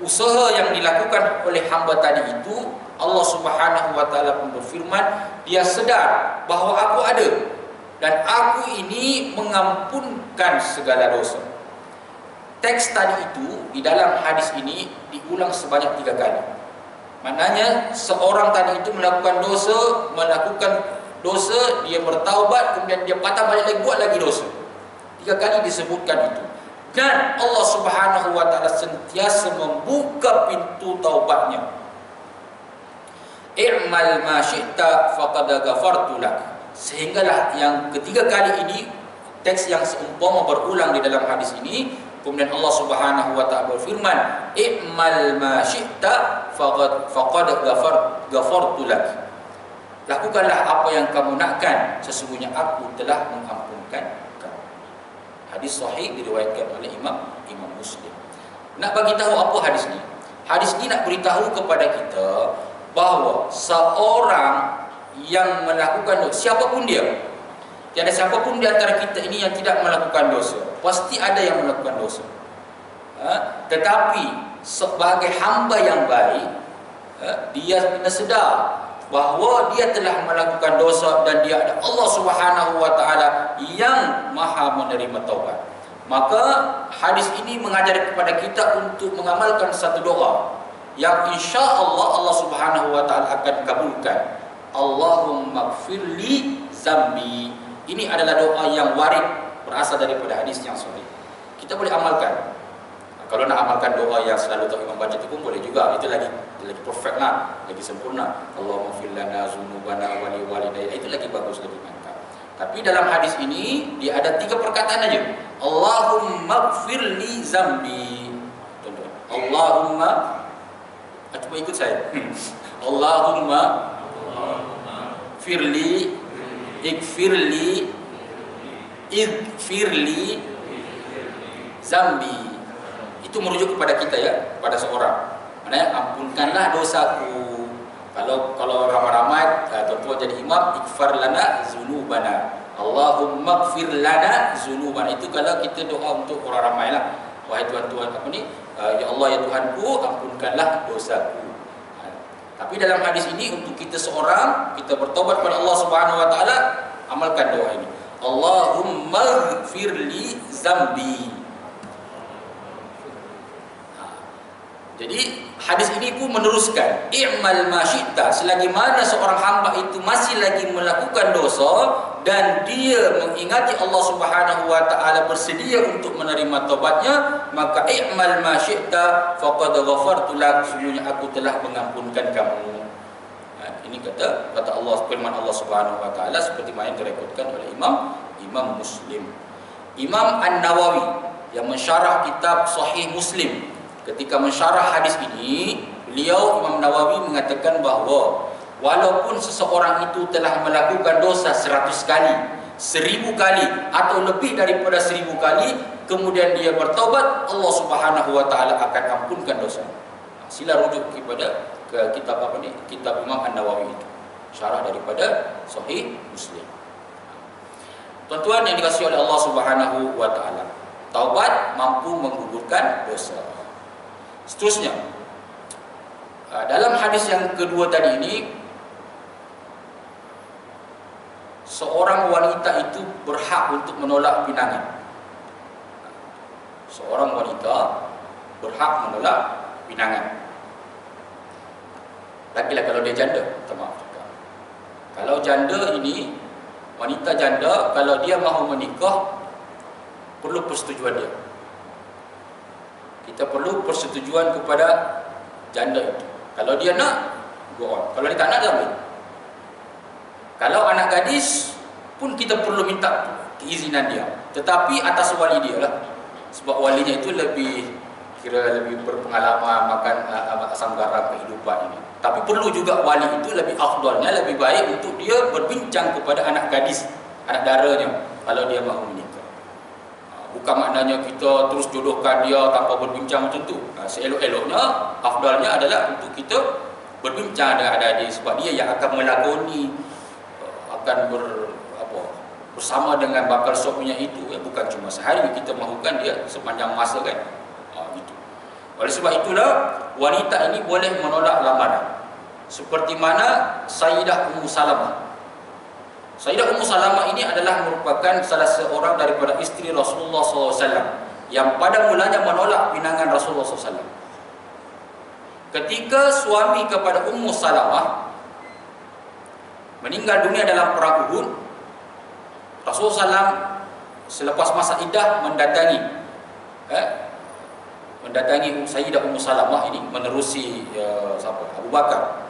Usaha yang dilakukan oleh hamba tadi itu, Allah Subhanahu wa taala pun berfirman, dia sedar bahawa aku ada dan aku ini mengampunkan segala dosa. Teks tadi itu di dalam hadis ini diulang sebanyak 3 kali. Maknanya seorang tadi itu melakukan dosa, dia bertaubat, kemudian dia patah balik lagi, buat lagi dosa. 3 kali disebutkan itu. Dan Allah Subhanahu wa taala sentiasa membuka pintu taubatnya. I'mal ma syi'ta faqad ghafartu lak. Sehinggalah yang ketiga kali ini, teks yang seumpama berulang di dalam hadis ini. Kemudian Allah Subhanahu wa taala berfirman, "I'mal ma syi'ta faqad ghafartu lak." Lakukanlah apa yang kamu nakkan, sesungguhnya aku telah mengampunkan kamu. Hadis sahih diriwayatkan oleh Imam Muslim. Nak bagi tahu apa hadis ni? Hadis ni nak beritahu kepada kita bahawa seorang yang melakukan dosa, siapapun dia, tiada siapapun di antara kita ini yang tidak melakukan dosa. Pasti ada yang melakukan dosa. Tetapi sebagai hamba yang baik, dia kena sedar bahawa dia telah melakukan dosa dan dia ada Allah Subhanahu wa taala yang Maha menerima taubat. Maka hadis ini mengajar kepada kita untuk mengamalkan satu doa yang insya-Allah Allah Subhanahu wa taala akan kabulkan. Allahumma gfirli zambi. Ini adalah doa yang warid, berasal daripada hadis yang sahih. Kita boleh amalkan. Kalau nak amalkan doa yang selalu Tok Imam baca itu pun boleh juga. Itu lagi perfect lah, lagi sempurna. Allahumma fir lana dzunubana wa li walidayya. Itu lagi bagus, lagi mantap. Tapi dalam hadis ini dia ada 3 perkataan aja. Allahumma gfirli zambi. Contoh. Allahumma, cuba ikut saya. Allahumma firli igfirli zambi. Itu merujuk kepada kita ya, kepada seorang. Maknanya ampunkanlah dosaku. Kalau ramai-ramai tuan-tuan jadi imam, ighfar lana dzunubana. Allahumma gfir lana zunubana. Itu kalau kita doa untuk orang ramai lah. Wahai Tuhan-Tuhan ya Allah ya Tuhanku, ampunkanlah dosaku. Tapi dalam hadis ini untuk kita seorang, kita bertobat kepada Allah Subhanahu wa taala, amalkan doa ini. Allahumma gfirli zambi. Jadi hadis ini pun meneruskan, i'mal ma syi'ta, selagi mana seorang hamba itu masih lagi melakukan dosa dan dia mengingati Allah Subhanahu wa taala, bersedia untuk menerima taubatnya, maka i'mal ma syi'ta faqad ghafartu lak, sesungguhnya aku telah mengampunkan kamu. Ini kata Allah, firman Allah Subhanahu wa taala seperti mana yang direkodkan oleh Imam Muslim. Imam An-Nawawi yang mensyarah kitab Sahih Muslim, ketika mensyarah hadis ini, beliau Imam Nawawi mengatakan bahawa walaupun seseorang itu telah melakukan dosa 100 kali, 1000 kali atau lebih daripada 1000 kali, kemudian dia bertaubat, Allah Subhanahu wa taala akan ampunkan dosa. Sila rujuk kepada kitab kitab Imam An-Nawawi itu, syarah daripada Sahih Muslim. Tuan-tuan yang dikasihi oleh Allah Subhanahu wa taala, taubat mampu menggugurkan dosa. Seterusnya, dalam hadis yang kedua tadi ini, seorang wanita itu berhak untuk menolak pinangan. Seorang wanita berhak menolak pinangan. Lagi-lagi kalau dia janda, maaf. Kalau janda ini, wanita janda, kalau dia mahu menikah, perlu persetujuan dia. Kita perlu persetujuan kepada janda itu. Kalau dia nak, go on. Kalau dia tak nak, jangan. Kalau anak gadis pun kita perlu minta keizinan dia, tetapi atas wali dia lah. Sebab walinya itu lebih berpengalaman makan asam garam kehidupan ini. Tapi perlu juga wali itu lebih afdalnya, lebih baik untuk dia berbincang kepada anak gadis, anak daranya, kalau dia mahu menikah. Bukan maknanya kita terus jodohkan dia tanpa berbincang macam tu. Seelok-eloknya, afdalnya adalah untuk kita berbincang dengan adik-adik, sebab dia yang akan melakoni, akan bersama dengan bakal suaminya itu. Bukan cuma sehari, kita mahukan dia sepanjang masa kan. Gitu. Oleh sebab itulah, wanita ini boleh menolak lamaran. Seperti mana Sayyidah Ummu Salamah. Sayyidah Ummu Salamah ini adalah merupakan salah seorang daripada isteri Rasulullah SAW yang pada mulanya menolak pinangan Rasulullah SAW. Ketika suami kepada Ummu Salamah meninggal dunia dalam perang Uhud, Rasulullah SAW selepas masa iddah mendatangi Sayyidah Ummu Salamah ini, menerusi Abu Bakar,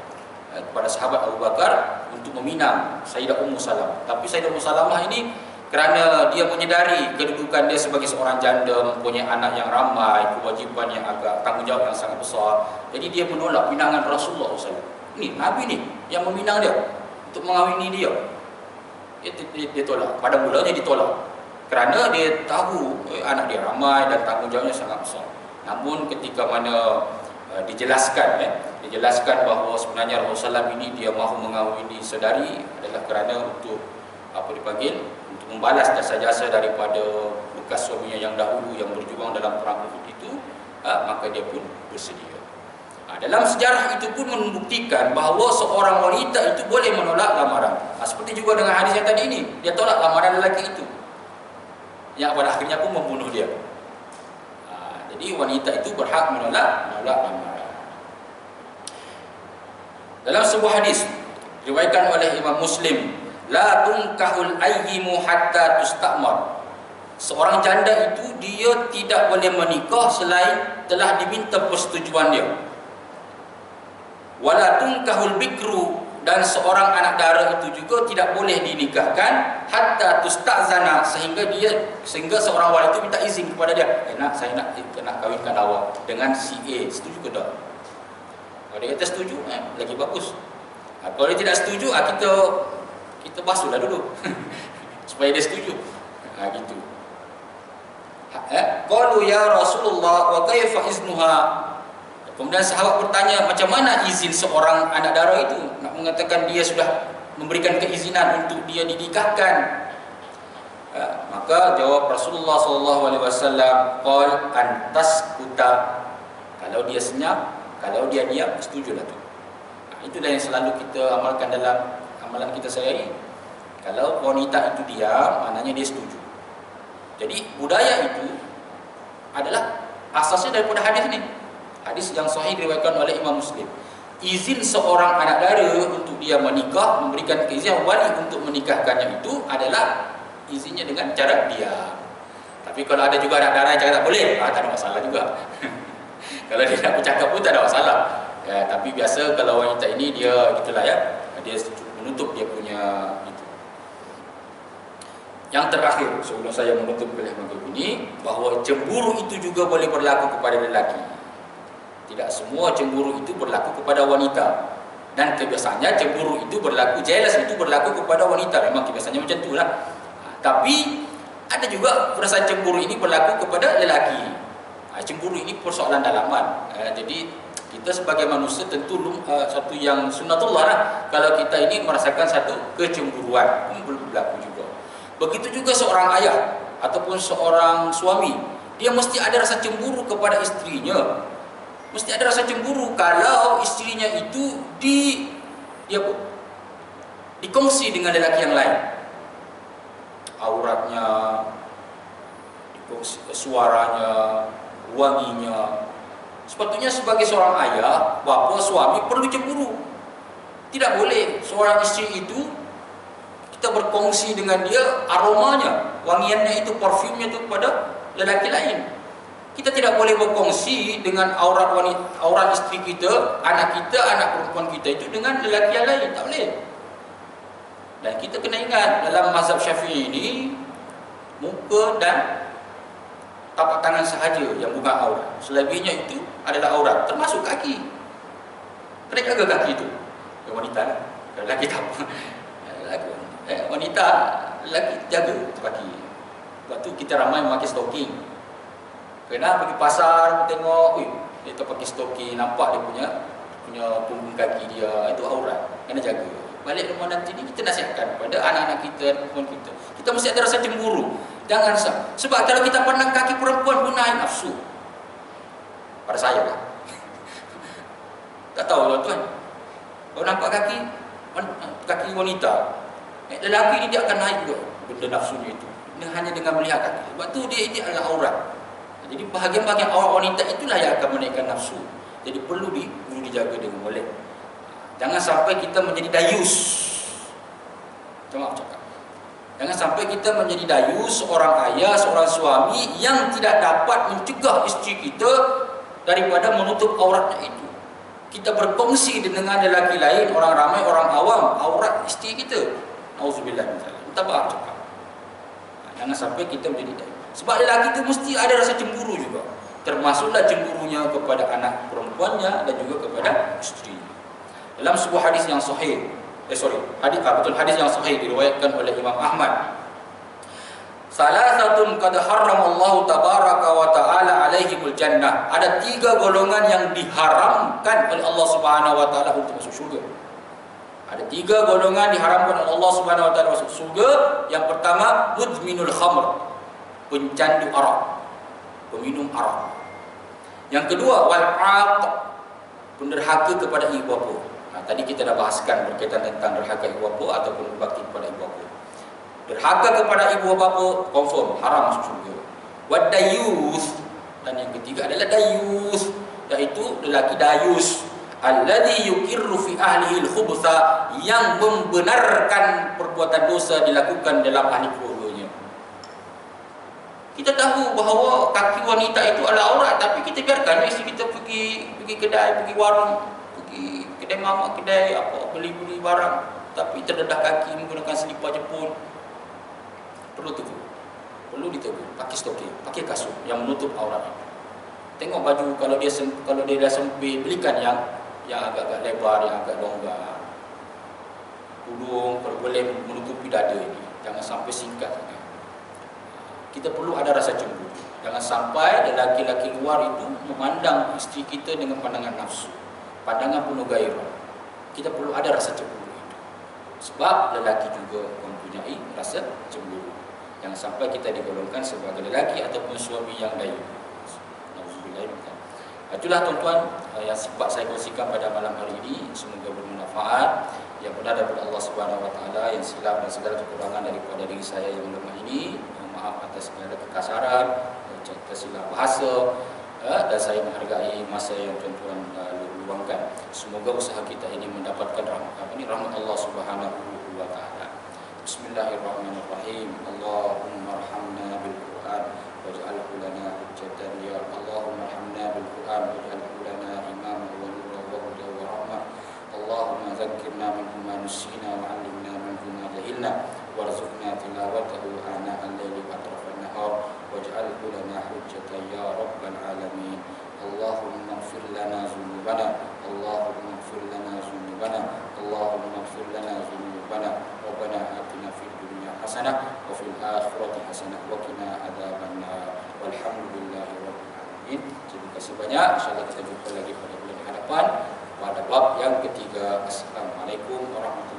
kepada sahabat Abu Bakar untuk meminang Sayyidah Ummu Salamah. Tapi Sayyidah Ummu Salamah ini, kerana dia menyedari kedudukan dia sebagai seorang janda, mempunyai anak yang ramai, kewajipan yang agak, tanggungjawab yang sangat besar, jadi dia menolak pinangan Rasulullah SAW. Ini Nabi ni yang meminang dia untuk mengawini dia. Dia tolak. Pada mulanya ditolak kerana dia tahu anak dia ramai dan tanggungjawabnya sangat besar. Namun ketika mana dijelaskan bahawa sebenarnya Rasulullah SAW ini dia mahu mengawini saudari adalah kerana untuk untuk membalas jasa-jasa daripada bekas suaminya yang dahulu yang berjuang dalam perang Uhud itu, maka dia pun bersedia. Dalam sejarah itu pun membuktikan bahawa seorang wanita itu boleh menolak lamaran. Seperti juga dengan hadis yang tadi ini, dia tolak lamaran lelaki itu, yang pada akhirnya pun membunuh dia. Jadi wanita itu berhak menolak lamaran. Dalam sebuah hadis riwayatkan oleh Imam Muslim, la tunkahul ayyimu hatta tustamar. Seorang janda itu dia tidak boleh menikah selain telah diminta persetujuan dia. Wala tunkahul bikru, dan seorang anak dara itu juga tidak boleh dinikahkan hatta tustazana, sehingga seorang wali itu minta izin kepada dia, saya nak kahwinkan awak dengan si A, setuju ke tak? Kalau dia kata setuju, lagi bagus. Kalau dia tidak setuju, kita basuhlah dulu supaya dia setuju. Gitu. Qalu ya Rasulullah wa kaifa iznuha. Kemudian sahabat bertanya, macam mana izin seorang anak dara itu? Nak mengatakan dia sudah memberikan keizinan untuk dia dinikahkan. Maka jawab Rasulullah SAW, qal antas kuta. Kalau dia senyap, kalau dia diam, setujulah tu. Itulah yang selalu kita amalkan dalam amalan kita sehari. Kalau wanita itu diam, maknanya dia setuju. Jadi budaya itu adalah asasnya daripada hadis ni. Hadis yang sahih diriwayatkan oleh Imam Muslim. Izin seorang anak dara untuk dia menikah, memberikan keizinan wali untuk menikahkannya itu adalah izinnya dengan cara diam. Tapi kalau ada juga anak dara yang cakap tak boleh, tak ada masalah juga. Kalau dia nak bercakap pun tak ada masalah. Ya, tapi biasa kalau wanita ini dia gitulah ya, dia menutup dia punya itu. Yang terakhir sebelum saya menutup kuliah maghrib ini, bahawa cemburu itu juga boleh berlaku kepada lelaki. Tidak semua cemburu itu berlaku kepada wanita. Dan kebiasaannya cemburu itu berlaku, jealous itu berlaku kepada wanita. Memang kebiasaannya macam itulah. Tapi ada juga perasaan cemburu ini berlaku kepada lelaki. Cemburu ini persoalan dalaman. Jadi kita sebagai manusia tentu satu yang sunnatullah lah. Kalau kita ini merasakan satu kecemburuan, ini belum berlaku juga. Begitu juga seorang ayah ataupun seorang suami, dia mesti ada rasa cemburu kepada istrinya. Mesti ada rasa cemburu kalau istrinya itu dikongsi dengan lelaki yang lain. Auratnya, dikongsi, suaranya, wanginya. Sepatutnya sebagai seorang ayah, bapa, suami perlu cemburu. Tidak boleh seorang istri itu kita berkongsi dengan dia aromanya, wangiannya itu, parfumnya itu kepada lelaki lain. Kita tidak boleh berkongsi dengan aurat istri kita, anak perempuan kita itu dengan lelaki yang lain. Tak boleh. Dan kita kena ingat dalam mazhab Syafi'i ini, muka dan tapak tangan sahaja yang bukan aurat. Selebihnya itu adalah aurat, termasuk kaki. Kena jaga kaki itu. Yang wanita lah. Lelaki tak apa. Wanita, lelaki jaga kaki. Sebab tu kita ramai memakai stocking. Kena pergi pasar tengok, dia tu pakai stocking, nampak dia punya punggung kaki dia, itu aurat. Kena jaga. Balik rumah nanti ni kita nasihatkan kepada anak-anak kita, perempuan kita. Kita mesti ada rasa cemburu. Jangan sebab kalau kita pandang kaki perempuan pun naik nafsu. Pada saya lah. Tak tahu tuan-tuan. Kalau nampak kaki wanita, lelaki ni dia akan naik juga benda nafsunya itu. Dia hanya dengan melihat kaki. Sebab tu dia adalah aurat. Jadi bahagian-bahagian aurat wanita itulah yang akan menaikkan nafsu. Jadi perlu dijaga dengan baik. Jangan sampai kita menjadi dayus. Jangan cakap. Jangan sampai kita menjadi dayus, seorang ayah, seorang suami yang tidak dapat mencegah isteri kita daripada menutup auratnya itu. Kita berkongsi dengan lelaki lain, orang ramai, orang awam, aurat isteri kita. Auzubillah min zalik. Minta maaf cakap. Jangan sampai kita menjadi dayus. Sebab lelaki itu mesti ada rasa cemburu juga. Termasuklah cemburunya kepada anak perempuannya dan juga kepada isterinya. Dalam sebuah hadis yang sahih, hadis yang sahih diriwayatkan oleh Imam Ahmad. Salasatun qad harramallahu tabaraka wa ta'ala alaihimul jannah. Ada 3 golongan yang diharamkan oleh Allah Subhanahu wa taala untuk masuk syurga. Ada 3 golongan diharamkan oleh Allah Subhanahu wa taala masuk syurga. Yang pertama, mudminul khamr, pencandu arak, peminum arak. Yang kedua, wal'aq, penderhaka kepada ibu bapa. Tadi kita dah bahaskan berkaitan tentang derhaka ibu bapa ataupun berbakti kepada ibu bapa. Derhaka kepada ibu bapa confirm haram masuk syurga. Wadayus, dan yang ketiga adalah dayus, iaitu lelaki dayus, alladhi yukirru fi ahlihi al-khubtha, yang membenarkan perbuatan dosa dilakukan dalam ahli keluarganya. Kita tahu bahawa kaki wanita itu adalah aurat, tapi kita biarkan isteri kita pergi kedai, pergi warung, pergi kedai mamak, kedai apa, beli barang, tapi terdedah kaki menggunakan selipar Jepun. Perlu tegur, perlu ditegur. Pakai stocking, pakai kasut yang menutup aurat. Tengok baju, kalau dia dah sempit, belikan yang agak-agak lebar, yang agak longgar. Tudung kalau boleh menutupi dada ini, jangan sampai singkat. Kita perlu ada rasa cemburu. Jangan sampai lelaki-lelaki luar itu memandang isteri kita dengan pandangan nafsu, pandangan penuh gairah. Kita perlu ada rasa cemburu itu. Sebab lelaki juga mempunyai rasa cemburu. Jangan sampai kita digolongkan sebagai lelaki ataupun suami yang lain. Itulah tuan-tuan yang sempat saya kongsikan pada malam hari ini. Semoga bermanfaat. Yang benar daripada Allah Subhanahu Wa Taala, yang silap dan segala kekurangan daripada diri saya yang lemah ini. Maaf atas segala kekasaran, tersilap bahasa, dan saya menghargai masa yang tuan-tuan luangkan. Semoga usaha kita ini mendapatkan rahmat Allah Subhanahu Wa Taala. Bismillahirrahmanirrahim. Allahumma arhamna bil Quran waj'alhu lana hujjatan ya Allahumma arhamna bil Quran waj'alhu lana imaman wa nuran wa hudan wa rahmah. Allahumma dzakkirna minhu ma nusina wa 'allimna minhu ma jahilna warzuqna tilawatahu ana al-laili wa atrafan nahar waj'alhu lana hujjatan ya rabbal alamin. Allahumma ighfir lana dzunubana Allahumma ighfir lana dzunubana Allahumma ighfir lana dzunubana Rabbana atina fid dunya hasanah wa fil akhirati hasanah wa qina adzabannar. Walhamdulillahi rabbil alamin. Terima kasih banyak. Insyaallah kita jumpa lagi pada bulan hadapan pada bab yang ketiga. Assalamualaikum warahmatullahi wabarakatuh.